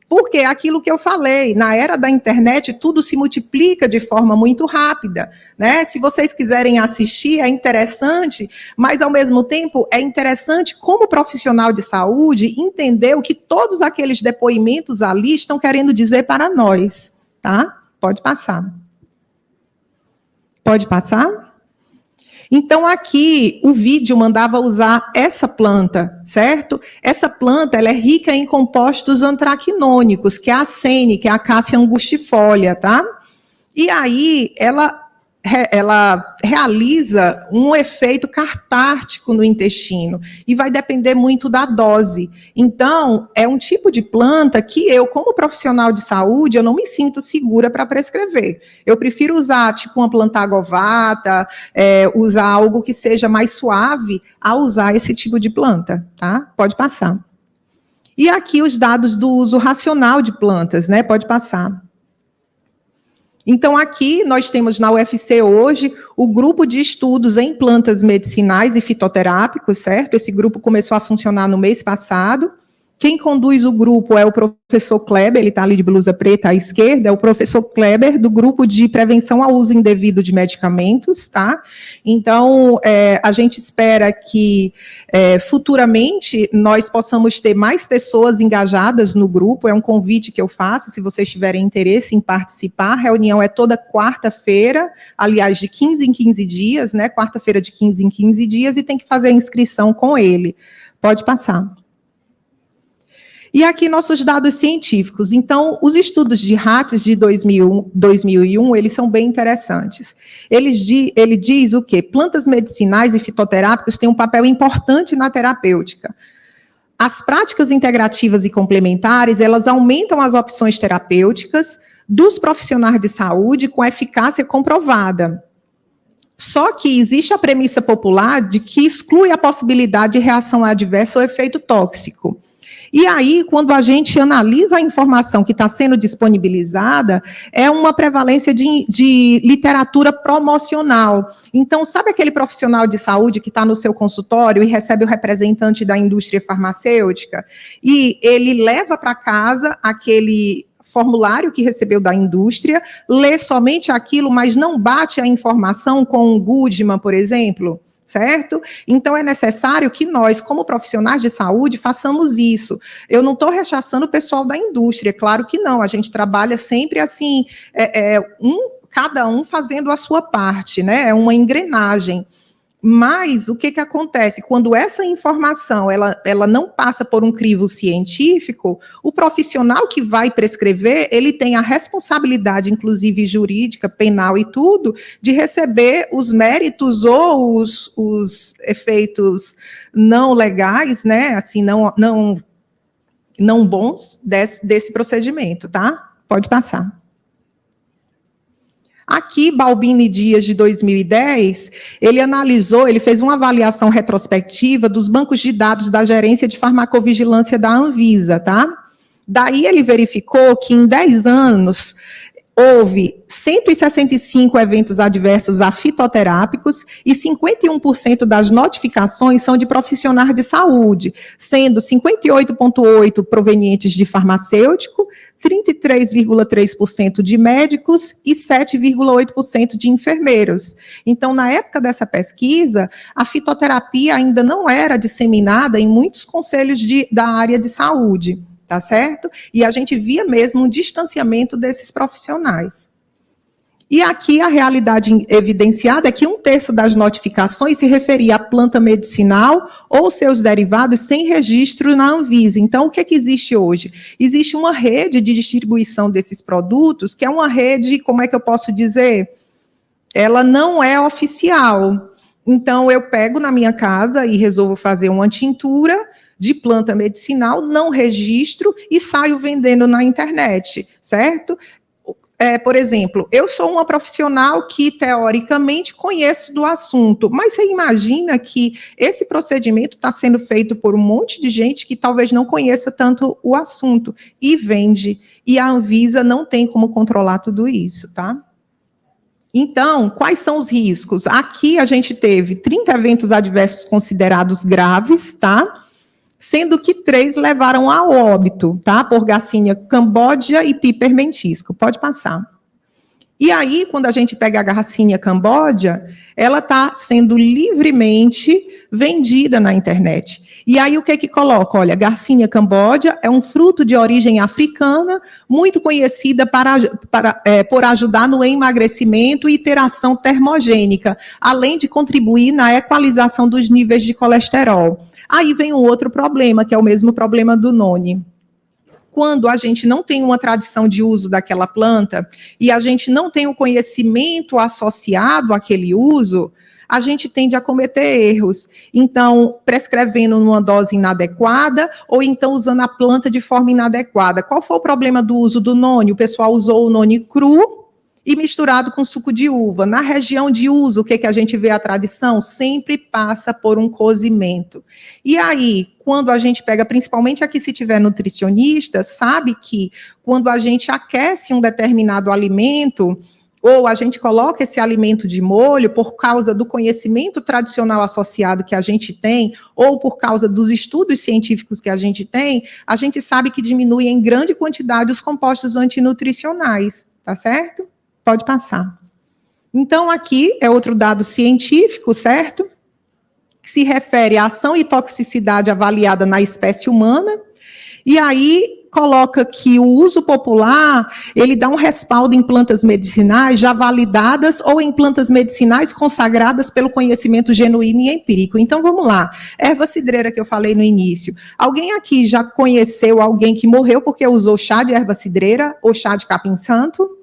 Porque aquilo que eu falei, na era da internet, tudo se multiplica de forma muito rápida, né? Se vocês quiserem assistir, é interessante, mas, ao mesmo tempo, é interessante, como profissional de saúde, entender o que todos aqueles depoimentos ali estão querendo dizer para nós, tá? Pode passar. Pode passar? Então, aqui, o vídeo mandava usar essa planta, certo? Essa planta, ela é rica em compostos antraquinônicos, que é a acene, que é a Cássia angustifolia, tá? E aí, ela realiza um efeito catártico no intestino, e vai depender muito da dose. Então, é um tipo de planta que eu, como profissional de saúde, eu não me sinto segura para prescrever. Eu prefiro usar, tipo, uma planta agovata, usar algo que seja mais suave a usar esse tipo de planta, tá? Pode passar. E aqui os dados do uso racional de plantas, né? Pode passar. Então, aqui nós temos na UFC hoje o grupo de estudos em plantas medicinais e fitoterápicos, certo? Esse grupo começou a funcionar no mês passado. Quem conduz o grupo é o professor Kleber, ele está ali de blusa preta à esquerda, é o professor Kleber, do grupo de prevenção ao uso indevido de medicamentos, tá? Então, a gente espera que futuramente nós possamos ter mais pessoas engajadas no grupo, é um convite que eu faço, se vocês tiverem interesse em participar. A reunião é toda quarta-feira, aliás, de 15 em 15 dias, né? Quarta-feira de 15 em 15 dias, e tem que fazer a inscrição com ele. Pode passar. E aqui nossos dados científicos. Então, os estudos de ratos de 2001, eles são bem interessantes. Ele diz o quê? Plantas medicinais e fitoterápicos têm um papel importante na terapêutica. As práticas integrativas e complementares, elas aumentam as opções terapêuticas dos profissionais de saúde com eficácia comprovada. Só que existe a premissa popular de que exclui a possibilidade de reação adversa ou efeito tóxico. E aí, quando a gente analisa a informação que está sendo disponibilizada, é uma prevalência de literatura promocional. Então, sabe aquele profissional de saúde que está no seu consultório e recebe o representante da indústria farmacêutica? E ele leva para casa aquele formulário que recebeu da indústria, lê somente aquilo, mas não bate a informação com um Goodman, por exemplo? Certo? Então, é necessário que nós, como profissionais de saúde, façamos isso. Eu não estou rechaçando o pessoal da indústria, claro que não, a gente trabalha sempre assim, cada um fazendo a sua parte, né? É uma engrenagem. Mas o que acontece? Quando essa informação ela não passa por um crivo científico, o profissional que vai prescrever, ele tem a responsabilidade, inclusive jurídica, penal e tudo, de receber os méritos ou os efeitos não legais, né? Assim, não bons desse procedimento, tá? Pode passar. Aqui, Balbini Dias, de 2010, ele fez uma avaliação retrospectiva dos bancos de dados da Gerência de Farmacovigilância da Anvisa, tá? Daí ele verificou que em 10 anos houve 165 eventos adversos a fitoterápicos e 51% das notificações são de profissionais de saúde, sendo 58,8% provenientes de farmacêutico, 33,3% de médicos e 7,8% de enfermeiros. Então, na época dessa pesquisa, a fitoterapia ainda não era disseminada em muitos conselhos da área de saúde, tá certo? E a gente via mesmo um distanciamento desses profissionais. E aqui a realidade evidenciada é que 1/3 das notificações se referia à planta medicinal ou seus derivados sem registro na Anvisa. Então, o que é que existe hoje? Existe uma rede de distribuição desses produtos, que é uma rede, como é que eu posso dizer? Ela não é oficial. Então, eu pego na minha casa e resolvo fazer uma tintura de planta medicinal, não registro e saio vendendo na internet, certo? Por exemplo, eu sou uma profissional que, teoricamente, conheço do assunto, mas você imagina que esse procedimento está sendo feito por um monte de gente que talvez não conheça tanto o assunto e vende, e a Anvisa não tem como controlar tudo isso, tá? Então, quais são os riscos? Aqui a gente teve 30 eventos adversos considerados graves, tá? Sendo que 3 levaram ao óbito, tá? Por Garcinia cambódia e pipermentisco. Pode passar. E aí, quando a gente pega a Garcinia cambódia, ela está sendo livremente vendida na internet. E aí, o que coloca? Olha, Garcinia cambódia é um fruto de origem africana, muito conhecida por ajudar no emagrecimento e ter ação termogênica, além de contribuir na equalização dos níveis de colesterol. Aí vem um outro problema, que é o mesmo problema do noni. Quando a gente não tem uma tradição de uso daquela planta e a gente não tem o conhecimento associado àquele uso, a gente tende a cometer erros. Então, prescrevendo numa dose inadequada ou então usando a planta de forma inadequada. Qual foi o problema do uso do noni? O pessoal usou o noni cru e misturado com suco de uva. Na região de uso, o que a gente vê a tradição? Sempre passa por um cozimento. E aí, quando a gente pega, principalmente aqui se tiver nutricionista, sabe que quando a gente aquece um determinado alimento, ou a gente coloca esse alimento de molho por causa do conhecimento tradicional associado que a gente tem, ou por causa dos estudos científicos que a gente tem, a gente sabe que diminui em grande quantidade os compostos antinutricionais, tá certo? Pode passar. Então, aqui é outro dado científico, certo? Que se refere à ação e toxicidade avaliada na espécie humana. E aí, coloca que o uso popular, ele dá um respaldo em plantas medicinais já validadas ou em plantas medicinais consagradas pelo conhecimento genuíno e empírico. Então, vamos lá. Erva cidreira que eu falei no início. Alguém aqui já conheceu alguém que morreu porque usou chá de erva cidreira ou chá de capim-santo?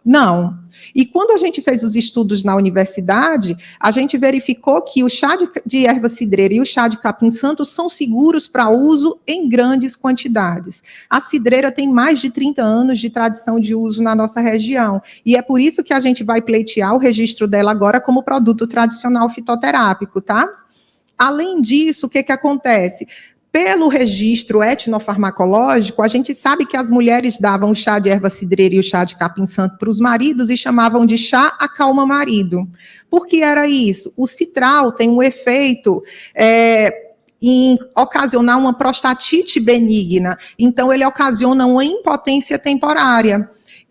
Não. E quando a gente fez os estudos na universidade, a gente verificou que o chá de erva cidreira e o chá de capim-santo são seguros para uso em grandes quantidades. A cidreira tem mais de 30 anos de tradição de uso na nossa região, e é por isso que a gente vai pleitear o registro dela agora como produto tradicional fitoterápico, tá? Além disso, o que acontece? Pelo registro etnofarmacológico, a gente sabe que as mulheres davam o chá de erva cidreira e o chá de capim-santo para os maridos e chamavam de chá acalma-marido. Por que era isso? O citral tem um efeito em ocasionar uma prostatite benigna, então ele ocasiona uma impotência temporária.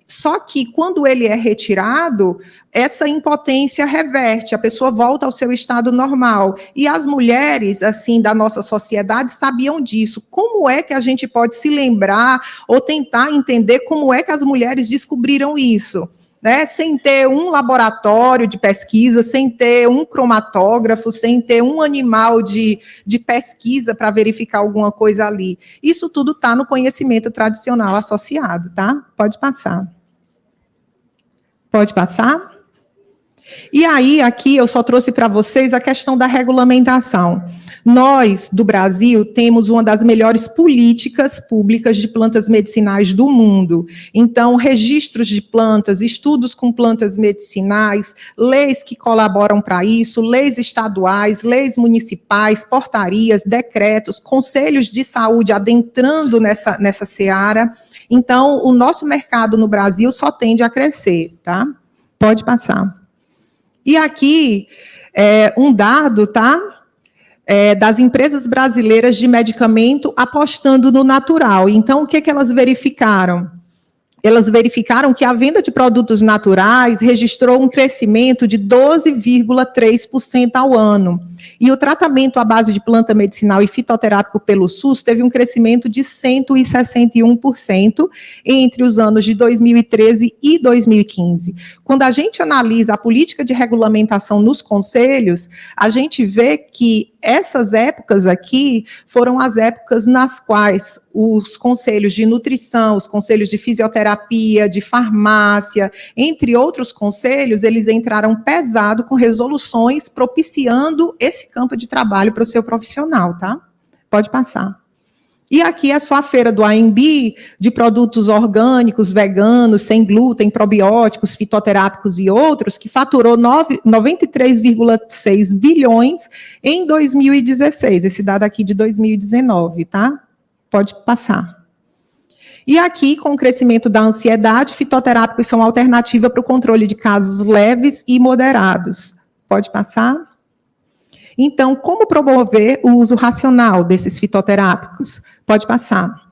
Só que, quando ele é retirado, essa impotência reverte, a pessoa volta ao seu estado normal. E as mulheres, assim, da nossa sociedade sabiam disso. Como é que a gente pode se lembrar ou tentar entender como é que as mulheres descobriram isso? Né? Sem ter um laboratório de pesquisa, sem ter um cromatógrafo, sem ter um animal de pesquisa para verificar alguma coisa ali. Isso tudo está no conhecimento tradicional associado, tá? Pode passar. Pode passar? E aí, aqui, eu só trouxe para vocês a questão da regulamentação. Nós, do Brasil, temos uma das melhores políticas públicas de plantas medicinais do mundo. Então, registros de plantas, estudos com plantas medicinais, leis que colaboram para isso, leis estaduais, leis municipais, portarias, decretos, conselhos de saúde adentrando nessa seara. Então, o nosso mercado no Brasil só tende a crescer, tá? Pode passar. E aqui, um dado, tá? Das empresas brasileiras de medicamento apostando no natural. Então, o que elas verificaram? Elas verificaram que a venda de produtos naturais registrou um crescimento de 12,3% ao ano. E o tratamento à base de planta medicinal e fitoterápico pelo SUS teve um crescimento de 161% entre os anos de 2013 e 2015. Quando a gente analisa a política de regulamentação nos conselhos, a gente vê que essas épocas aqui foram as épocas nas quais os conselhos de nutrição, os conselhos de fisioterapia, de farmácia, entre outros conselhos, eles entraram pesado com resoluções propiciando esse campo de trabalho para o seu profissional, tá? Pode passar. E aqui é só a feira do AMB, de produtos orgânicos, veganos, sem glúten, probióticos, fitoterápicos e outros, que faturou 93,6 bilhões em 2016, esse dado aqui de 2019, tá? Pode passar. E aqui, com o crescimento da ansiedade, fitoterápicos são alternativa para o controle de casos leves e moderados. Pode passar? Então, como promover o uso racional desses fitoterápicos? Pode passar.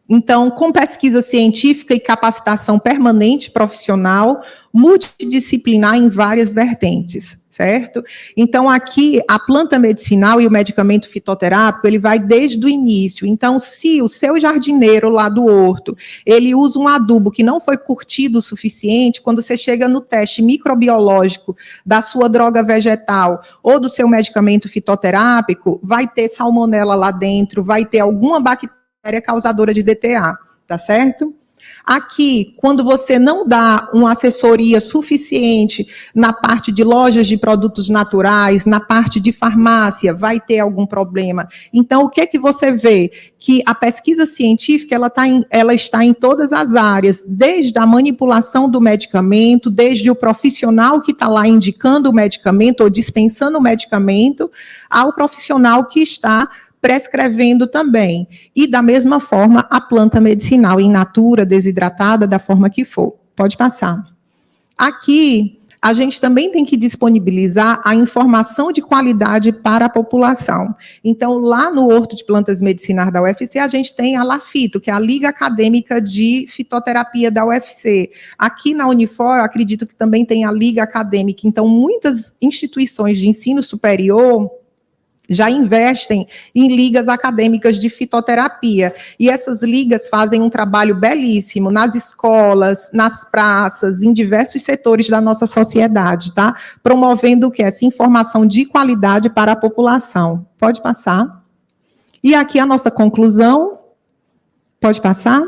Então, com pesquisa científica e capacitação permanente profissional, multidisciplinar em várias vertentes, certo? Então, aqui, a planta medicinal e o medicamento fitoterápico, ele vai desde o início. Então, se o seu jardineiro lá do horto, ele usa um adubo que não foi curtido o suficiente, quando você chega no teste microbiológico da sua droga vegetal ou do seu medicamento fitoterápico, vai ter salmonela lá dentro, vai ter alguma bactéria causadora de DTA, tá certo? Aqui, quando você não dá uma assessoria suficiente na parte de lojas de produtos naturais, na parte de farmácia, vai ter algum problema. Então, o que é que você vê? Que a pesquisa científica ela está em todas as áreas, desde a manipulação do medicamento, desde o profissional que está lá indicando o medicamento ou dispensando o medicamento, ao profissional que está prescrevendo também. E, da mesma forma, a planta medicinal in natura, desidratada, da forma que for. Pode passar. Aqui, a gente também tem que disponibilizar a informação de qualidade para a população. Então, lá no Horto de Plantas Medicinais da UFC, a gente tem a LAFITO, que é a Liga Acadêmica de Fitoterapia da UFC. Aqui na Unifor, eu acredito que também tem a Liga Acadêmica. Então, muitas instituições de ensino superior já investem em ligas acadêmicas de fitoterapia. E essas ligas fazem um trabalho belíssimo nas escolas, nas praças, em diversos setores da nossa sociedade, tá? Promovendo o que? Essa informação de qualidade para a população. Pode passar. E aqui a nossa conclusão. Pode passar.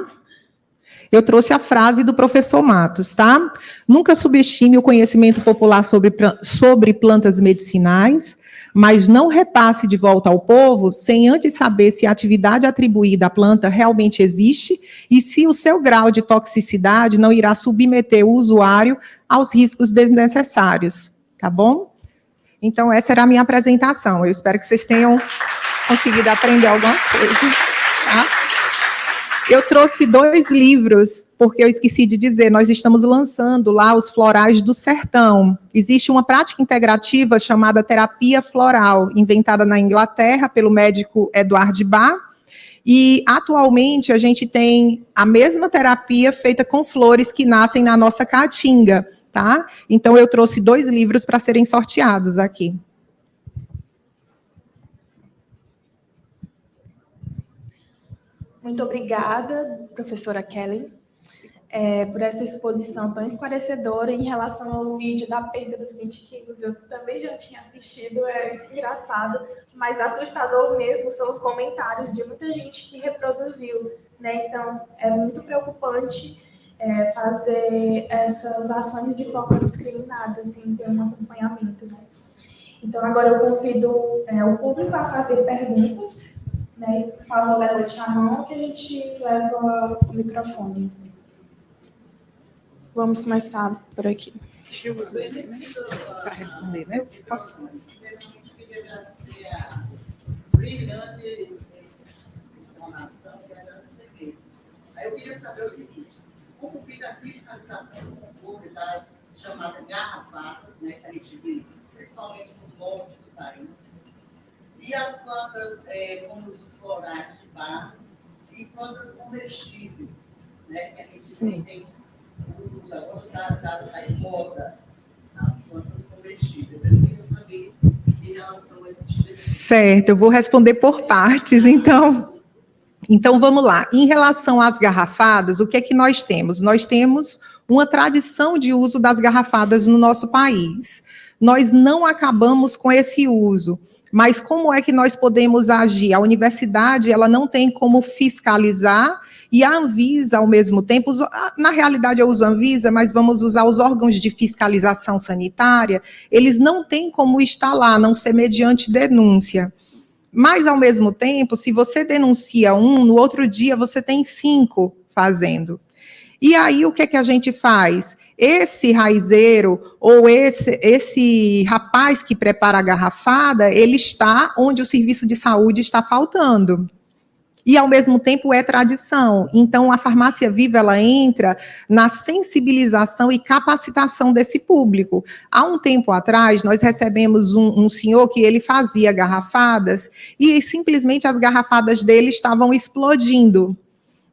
Eu trouxe a frase do professor Matos, tá? Nunca subestime o conhecimento popular sobre plantas medicinais, mas não repasse de volta ao povo sem antes saber se a atividade atribuída à planta realmente existe e se o seu grau de toxicidade não irá submeter o usuário aos riscos desnecessários, tá bom? Então, essa era a minha apresentação. Eu espero que vocês tenham conseguido aprender alguma coisa, tá? Eu trouxe 2 livros, porque eu esqueci de dizer, nós estamos lançando lá os florais do sertão. Existe uma prática integrativa chamada terapia floral, inventada na Inglaterra pelo médico Edward Bach, e atualmente a gente tem a mesma terapia feita com flores que nascem na nossa caatinga, tá? Então eu trouxe 2 livros para serem sorteados aqui. Muito obrigada, professora Kelly, por essa exposição tão esclarecedora em relação ao vídeo da perda dos 20 quilos. Eu também já tinha assistido, é engraçado, mas assustador mesmo são os comentários de muita gente que reproduziu, né? Então, é muito preocupante fazer essas ações de forma discriminada, assim, ter um acompanhamento, né? Então, agora eu convido o público a fazer perguntas, né? Por favor, levante a mão que a gente leva o microfone. Vamos começar por aqui. Deixa eu usar esse, né? Para responder, né? Posso falar? Brilhante explanação e agradecer. Aí eu queria saber o seguinte: como fica a fiscalização do controle das chamadas garrafadas, né, que a gente vê, principalmente no norte do país, e as plantas, como os florais de barro, e plantas comestíveis, né, que a gente tem usa, agora está em moda, as plantas comestíveis. Eu queria saber em relação a esses. Certo, eu vou responder por partes, então. Então, vamos lá. Em relação às garrafadas, o que é que nós temos? Nós temos uma tradição de uso das garrafadas no nosso país. Nós não acabamos com esse uso, mas como é que nós podemos agir? A universidade, ela não tem como fiscalizar, e a Anvisa, ao mesmo tempo, na realidade eu uso a Anvisa, mas vamos usar os órgãos de fiscalização sanitária, eles não têm como estar lá, a não ser mediante denúncia. Mas, ao mesmo tempo, se você denuncia um, no outro dia você tem 5 fazendo. E aí, o que é que a gente faz? Esse raizeiro, ou esse rapaz que prepara a garrafada, ele está onde o serviço de saúde está faltando. E, ao mesmo tempo, é tradição. Então, a Farmácia Viva, ela entra na sensibilização e capacitação desse público. Há um tempo atrás, nós recebemos um senhor que ele fazia garrafadas e, simplesmente, as garrafadas dele estavam explodindo.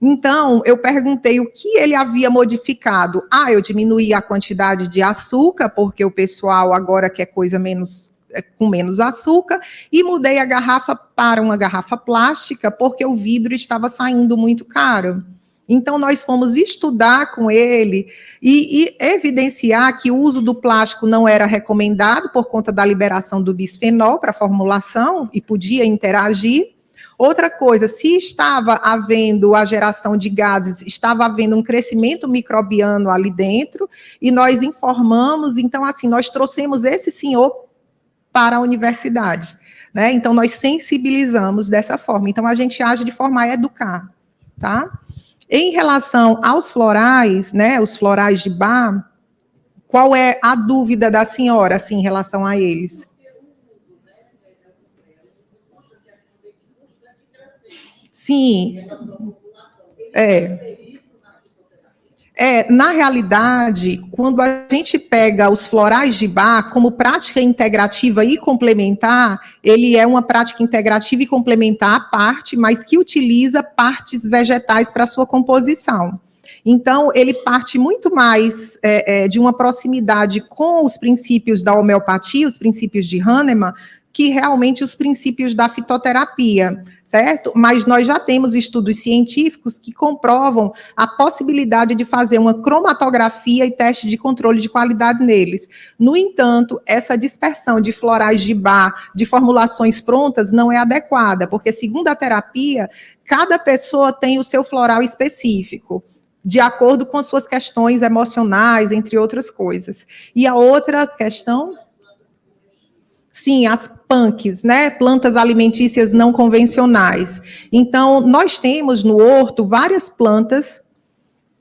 Então, eu perguntei o que ele havia modificado. Eu diminuí a quantidade de açúcar, porque o pessoal agora quer coisa com menos açúcar, e mudei a garrafa para uma garrafa plástica, porque o vidro estava saindo muito caro. Então, nós fomos estudar com ele e evidenciar que o uso do plástico não era recomendado por conta da liberação do bisfenol para formulação, e podia interagir. Outra coisa, se estava havendo a geração de gases, estava havendo um crescimento microbiano ali dentro, e nós informamos, então, assim, nós trouxemos esse senhor para a universidade, né? Então, nós sensibilizamos dessa forma. Então, a gente age de forma a educar, tá? Em relação aos florais, né, os florais de bar, qual é a dúvida da senhora, assim, em relação a eles? Sim, na realidade, quando a gente pega os florais de bar como prática integrativa e complementar, ele é uma prática integrativa e complementar à parte, mas que utiliza partes vegetais para sua composição. Então, ele parte muito mais de uma proximidade com os princípios da homeopatia, os princípios de Hahnemann, que realmente os princípios da fitoterapia, certo? Mas nós já temos estudos científicos que comprovam a possibilidade de fazer uma cromatografia e teste de controle de qualidade neles. No entanto, essa dispersão de florais de bar, de formulações prontas, não é adequada, porque, segundo a terapia, cada pessoa tem o seu floral específico, de acordo com as suas questões emocionais, entre outras coisas. E a outra questão... Sim, as PANCs, né? Plantas alimentícias não convencionais. Então, nós temos no horto várias plantas,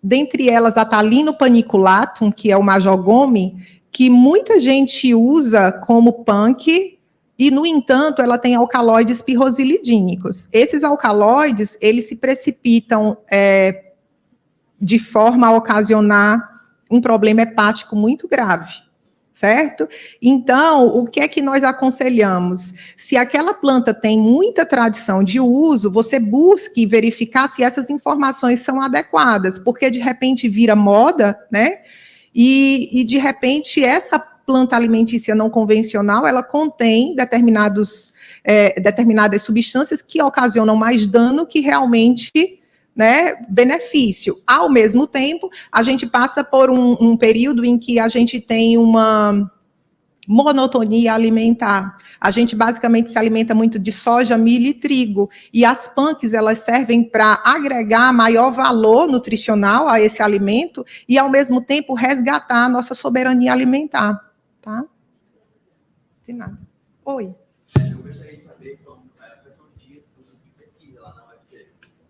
dentre elas a Thalino paniculatum, que é o majogome, que muita gente usa como PANC, e, no entanto, ela tem alcaloides pirrosilidínicos. Esses alcaloides, eles se precipitam de forma a ocasionar um problema hepático muito grave. Certo? Então, o que é que nós aconselhamos? Se aquela planta tem muita tradição de uso, você busque verificar se essas informações são adequadas, porque de repente vira moda, né? E de repente essa planta alimentícia não convencional, ela contém determinadas substâncias que ocasionam mais dano que realmente... né, benefício. Ao mesmo tempo, a gente passa por um período em que a gente tem uma monotonia alimentar. A gente basicamente se alimenta muito de soja, milho e trigo, e as PANCs, elas servem para agregar maior valor nutricional a esse alimento e, ao mesmo tempo, resgatar a nossa soberania alimentar. Tá? De nada. Oi. Eu gostaria de saber quais são os dias de pesquisa lá na UFC.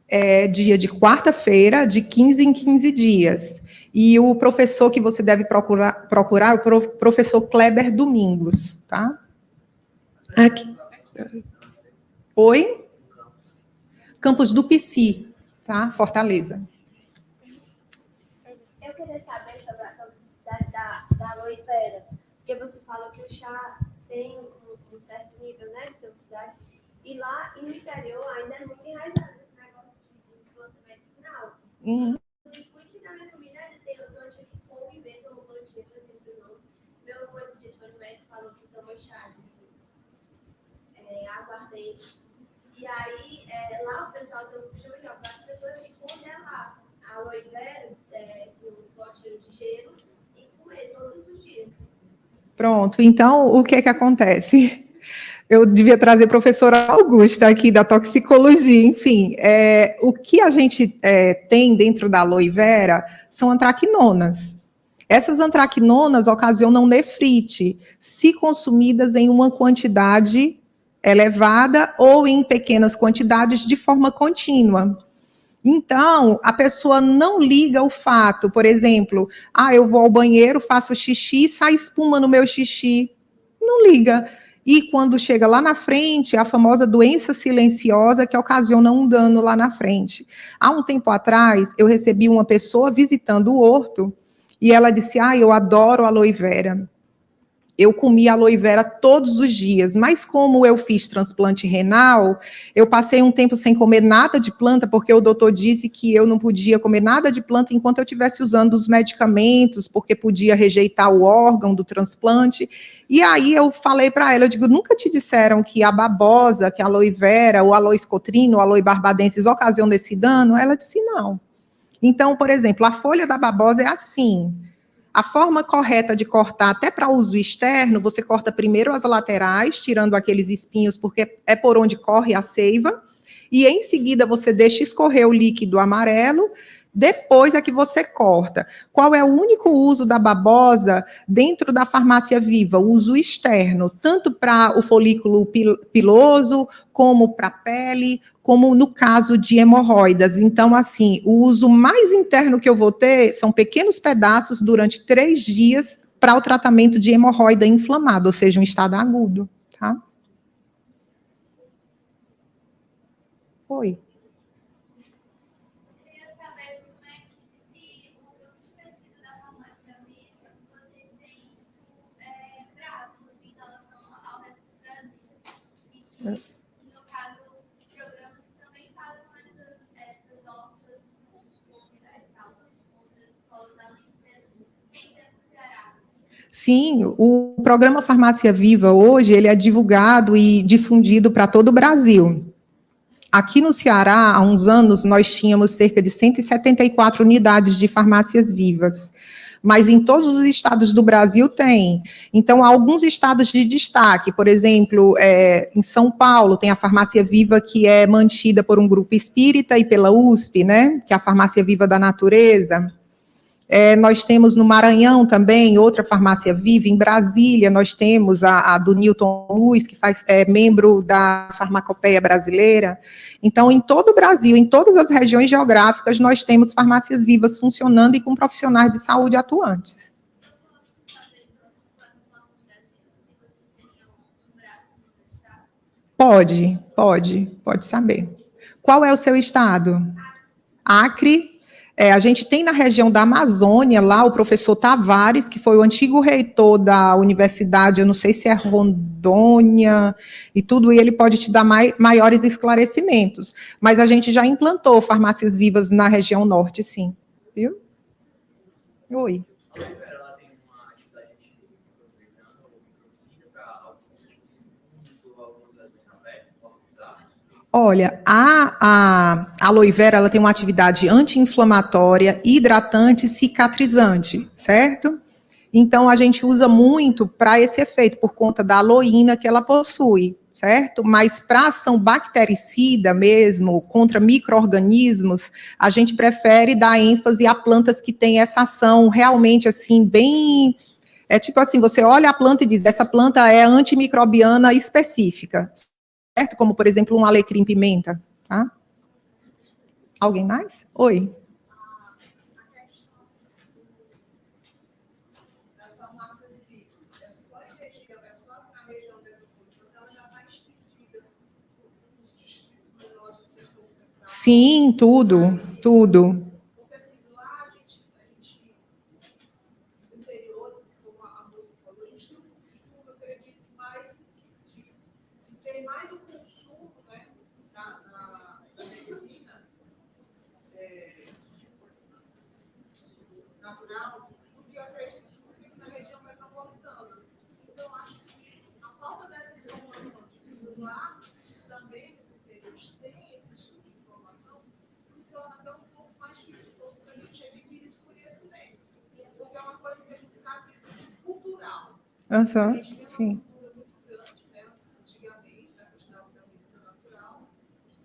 É dia de quarta-feira, de 15 em 15 dias. E o professor que você deve procurar é o professor Kleber Domingos, tá? Aqui. Oi? Campus do Pici, tá? Fortaleza. Eu queria saber sobre a toxicidade da aloe vera, porque você falou que o chá tem um certo nível, né, de toxicidade, e lá no interior ainda é muito enraizado esse negócio de planta medicinal. Inclusive, na minha família tem uma plantinha que come mesmo, uma plantinha que eu esqueci o nome. Meu avô esse dia foi no médico falou que toma chá de aguardente. E aí, lá o pessoal tem o costume de para as pessoas de congelar a aloe vera no potinho de gelo e comer todos os dias. Pronto, então o que acontece? Eu devia trazer a professora Augusta aqui da toxicologia, enfim. O que a gente tem dentro da aloe vera são antraquinonas. Essas antraquinonas ocasionam nefrite, se consumidas em uma quantidade elevada ou em pequenas quantidades de forma contínua. Então, a pessoa não liga o fato, por exemplo, eu vou ao banheiro, faço xixi, sai espuma no meu xixi. Não liga. E quando chega lá na frente, a famosa doença silenciosa que ocasiona um dano lá na frente. Há um tempo atrás, eu recebi uma pessoa visitando o horto e ela disse, eu adoro aloe vera. Eu comi aloe vera todos os dias, mas como eu fiz transplante renal, eu passei um tempo sem comer nada de planta, porque o doutor disse que eu não podia comer nada de planta enquanto eu estivesse usando os medicamentos, porque podia rejeitar o órgão do transplante. E aí eu falei para ela, eu digo, nunca te disseram que a babosa, que a aloe vera, o aloe cotrino, o aloe barbadensis ocasionam esse dano? Ela disse, não. Então, por exemplo, a folha da babosa é assim. A forma correta de cortar, até para uso externo, você corta primeiro as laterais, tirando aqueles espinhos, porque é por onde corre a seiva, e em seguida você deixa escorrer o líquido amarelo, depois é que você corta. Qual é o único uso da babosa dentro da farmácia viva? O uso externo, tanto para o folículo piloso, como para a pele, como no caso de hemorroidas. Então, assim, o uso mais interno que eu vou ter são pequenos pedaços durante 3 dias para o tratamento de hemorroida inflamada, ou seja, um estado agudo, tá? Oi. Eu queria saber como é que, se o grupo de pesquisa da farmácia viva, vocês têm, braços em relação ao resto do Brasil. E que, no caso, programas que também fazem essas hortas com universal, com outras escolas além de ser do Ceará. Sim, o programa Farmácia Viva hoje, ele é divulgado e difundido para todo o Brasil. Aqui no Ceará, há uns anos, nós tínhamos cerca de 174 unidades de farmácias vivas. Mas em todos os estados do Brasil tem. Então, há alguns estados de destaque. Por exemplo, em São Paulo, tem a Farmácia Viva, que é mantida por um grupo espírita e pela USP, né? Que é a Farmácia Viva da Natureza. Nós temos no Maranhão também outra farmácia viva, em Brasília nós temos a do Newton Luz, que é membro da Farmacopeia Brasileira. Então, em todo o Brasil, em todas as regiões geográficas, nós temos farmácias vivas funcionando e com profissionais de saúde atuantes. Pode saber. Qual é o seu estado? Acre. A gente tem na região da Amazônia, lá, o professor Tavares, que foi o antigo reitor da universidade, eu não sei se é Rondônia e tudo, e ele pode te dar maiores esclarecimentos. Mas a gente já implantou farmácias vivas na região norte, sim. Viu? Oi. A aloe vera, ela tem uma atividade antibiótica ou microcida para alguns tipos ou algumas lesões na pele, pode usar? Olha, a aloe vera, ela tem uma atividade anti-inflamatória, hidratante, cicatrizante, certo? Então, a gente usa muito para esse efeito, por conta da aloína que ela possui, certo? Mas para ação bactericida mesmo, contra micro-organismos, a gente prefere dar ênfase a plantas que têm essa ação realmente, assim, bem É tipo assim, você olha a planta e diz, essa planta é antimicrobiana específica, certo? Como, por exemplo, um alecrim-pimenta, tá? Alguém mais? Oi. Das farmácias vivas, é só em região, é só na região metropolitana, ela já está estendida nos distritos menores do setor central. Sim, tudo. Porque assim, lá a gente nos interiores, como a moça falou, a gente tem um costume, eu acredito, mais de ter mais o consumo, né, da medicina natural, do que eu acredito que na região metropolitana. Então, eu acho que a falta dessa informação de que lá também nos interiores tem esse tipo de informação, se torna até um pouco mais dificultoso para a gente adquirir os conhecimentos. Porque é uma coisa que a gente sabe cultural. A gente tem Sim. uma cultura muito grande, né? Antigamente, na questão da medicina natural,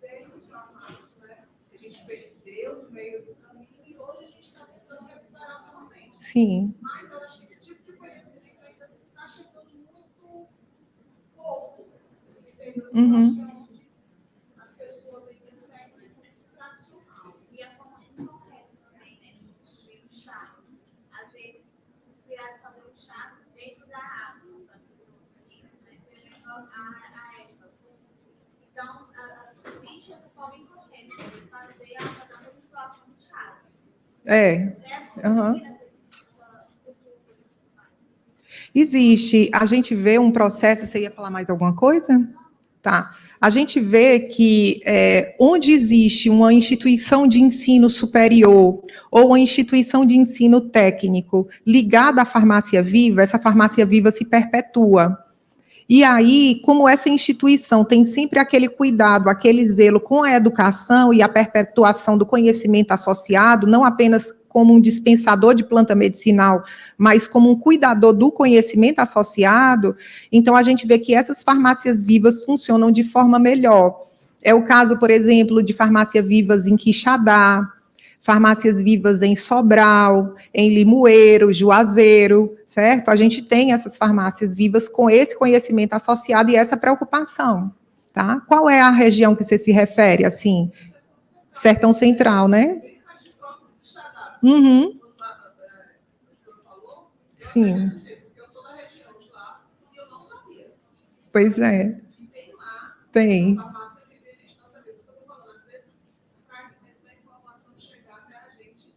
tem os farmácias, né? A gente perdeu no meio do caminho e hoje a gente está tentando recuperar novamente. Sim. Mas eu acho que esse tipo de conhecimento ainda está chegando muito pouco nos interiores. Eu acho que é onde as pessoas ainda seguem o tradicional. E a forma incorreta também, né? De um chá. Às vezes, inspirado em fazer um chá dentro da água, não sabe se isso, né? A erva. Então, existe essa forma incorreta de fazer a manipulação do chá. É. Aham. Existe. A gente vê um processo. Você ia falar mais alguma coisa? Tá. A gente vê que onde existe uma instituição de ensino superior ou uma instituição de ensino técnico ligada à farmácia viva, essa farmácia viva se perpetua. E aí, como essa instituição tem sempre aquele cuidado, aquele zelo com a educação e a perpetuação do conhecimento associado, não apenas como um dispensador de planta medicinal, mas como um cuidador do conhecimento associado, então a gente vê que essas farmácias vivas funcionam de forma melhor. É o caso, por exemplo, de farmácias vivas em Quixadá, farmácias vivas em Sobral, em Limoeiro, Juazeiro, certo? A gente tem essas farmácias vivas com esse conhecimento associado e essa preocupação, tá? Qual é a região que você se refere, assim? Sertão Central, né? Uhum. Sim. Eu sou da região de lá e eu não sabia. Pois é. E tem lá. Tem. Farmácia que a gente não sabia. Isso que eu estou falando. Às vezes, o fragmento da informação chegar para a gente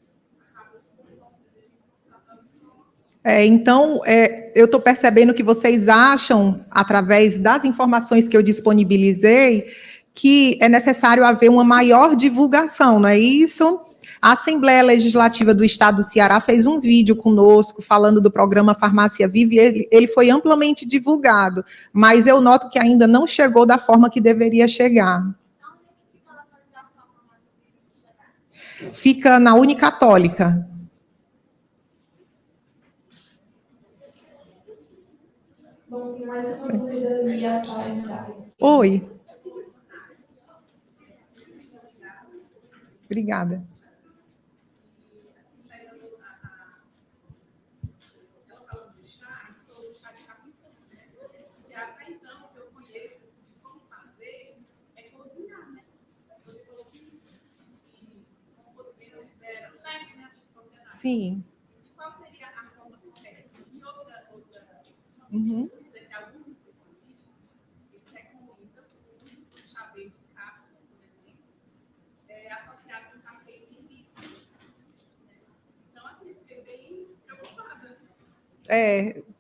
acaba se confundindo, a gente não sabe das informações. Então, eu estou percebendo que vocês acham, através das informações que eu disponibilizei, que é necessário haver uma maior divulgação, não é isso? A Assembleia Legislativa do Estado do Ceará fez um vídeo conosco falando do programa Farmácia Viva e ele foi amplamente divulgado, mas eu noto que ainda não chegou da forma que deveria chegar. Fica na Unicatólica. Bom, tem mais uma dúvida ali atrás. Oi. Obrigada. Sim. E qual seria a forma correta? E outra Uhum. alguns nutricionistas, eles recomendam o uso do chá verde de cápsula, por exemplo, associado com cafeína ilícita. Então, assim, eu fiquei bem preocupada.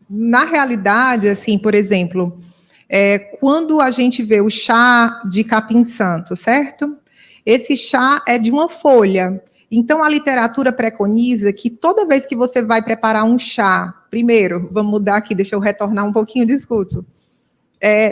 Na realidade, assim, por exemplo, quando a gente vê o chá de capim-santo, certo? Esse chá é de uma folha. Então, a literatura preconiza que toda vez que você vai preparar um chá, primeiro, vamos mudar aqui, deixa eu retornar um pouquinho o discurso,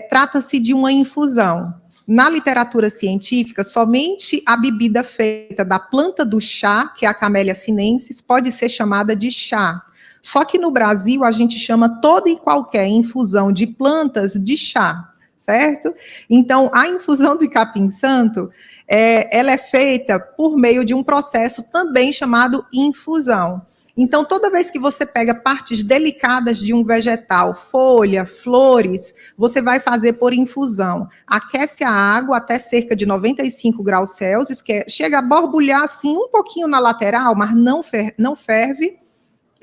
trata-se de uma infusão. Na literatura científica, somente a bebida feita da planta do chá, que é a Camellia sinensis, pode ser chamada de chá. Só que no Brasil, a gente chama toda e qualquer infusão de plantas de chá, certo? Então, a infusão de capim-santo, ela é feita por meio de um processo também chamado infusão. Então, toda vez que você pega partes delicadas de um vegetal, folha, flores, você vai fazer por infusão. Aquece a água até cerca de 95 graus Celsius, que chega a borbulhar assim um pouquinho na lateral, mas não ferve.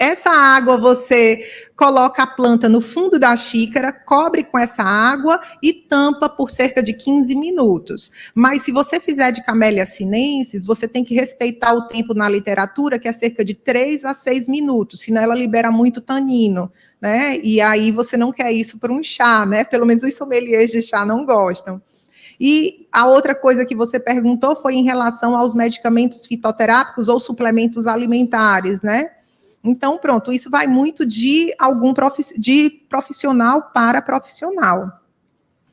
Essa água você coloca a planta no fundo da xícara, cobre com essa água e tampa por cerca de 15 minutos. Mas se você fizer de Camellia sinensis, você tem que respeitar o tempo na literatura, que é cerca de 3 a 6 minutos, senão ela libera muito tanino, né? E aí você não quer isso para um chá, né? Pelo menos os sommeliers de chá não gostam. E a outra coisa que você perguntou foi em relação aos medicamentos fitoterápicos ou suplementos alimentares, né? Então, pronto, isso vai muito de de profissional para profissional.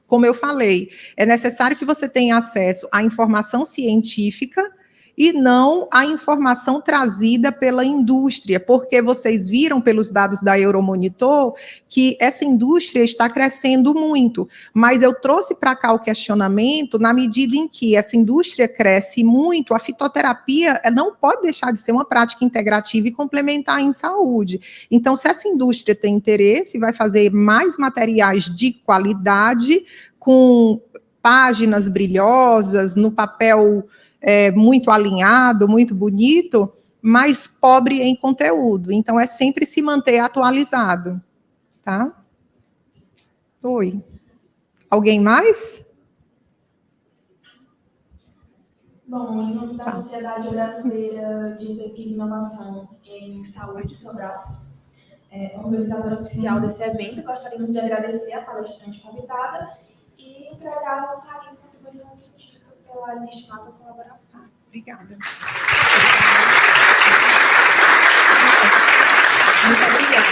Como eu falei, é necessário que você tenha acesso à informação científica e não à informação trazida pela indústria, porque vocês viram pelos dados da Euromonitor que essa indústria está crescendo muito, mas eu trouxe para cá o questionamento na medida em que essa indústria cresce muito, a fitoterapia não pode deixar de ser uma prática integrativa e complementar em saúde. Então, se essa indústria tem interesse, vai fazer mais materiais de qualidade, com páginas brilhosas, no papel muito alinhado, muito bonito, mas pobre em conteúdo. Então, é sempre se manter atualizado, tá? Oi. Alguém mais? Bom, em nome da Sociedade Brasileira de Pesquisa e Inovação em Saúde, SOBRAPS, organizadora oficial desse evento, gostaríamos de agradecer a palestrante convidada e entregar uma carinho contribuição científica pela inestimada colaboração. Obrigada. Muito obrigada.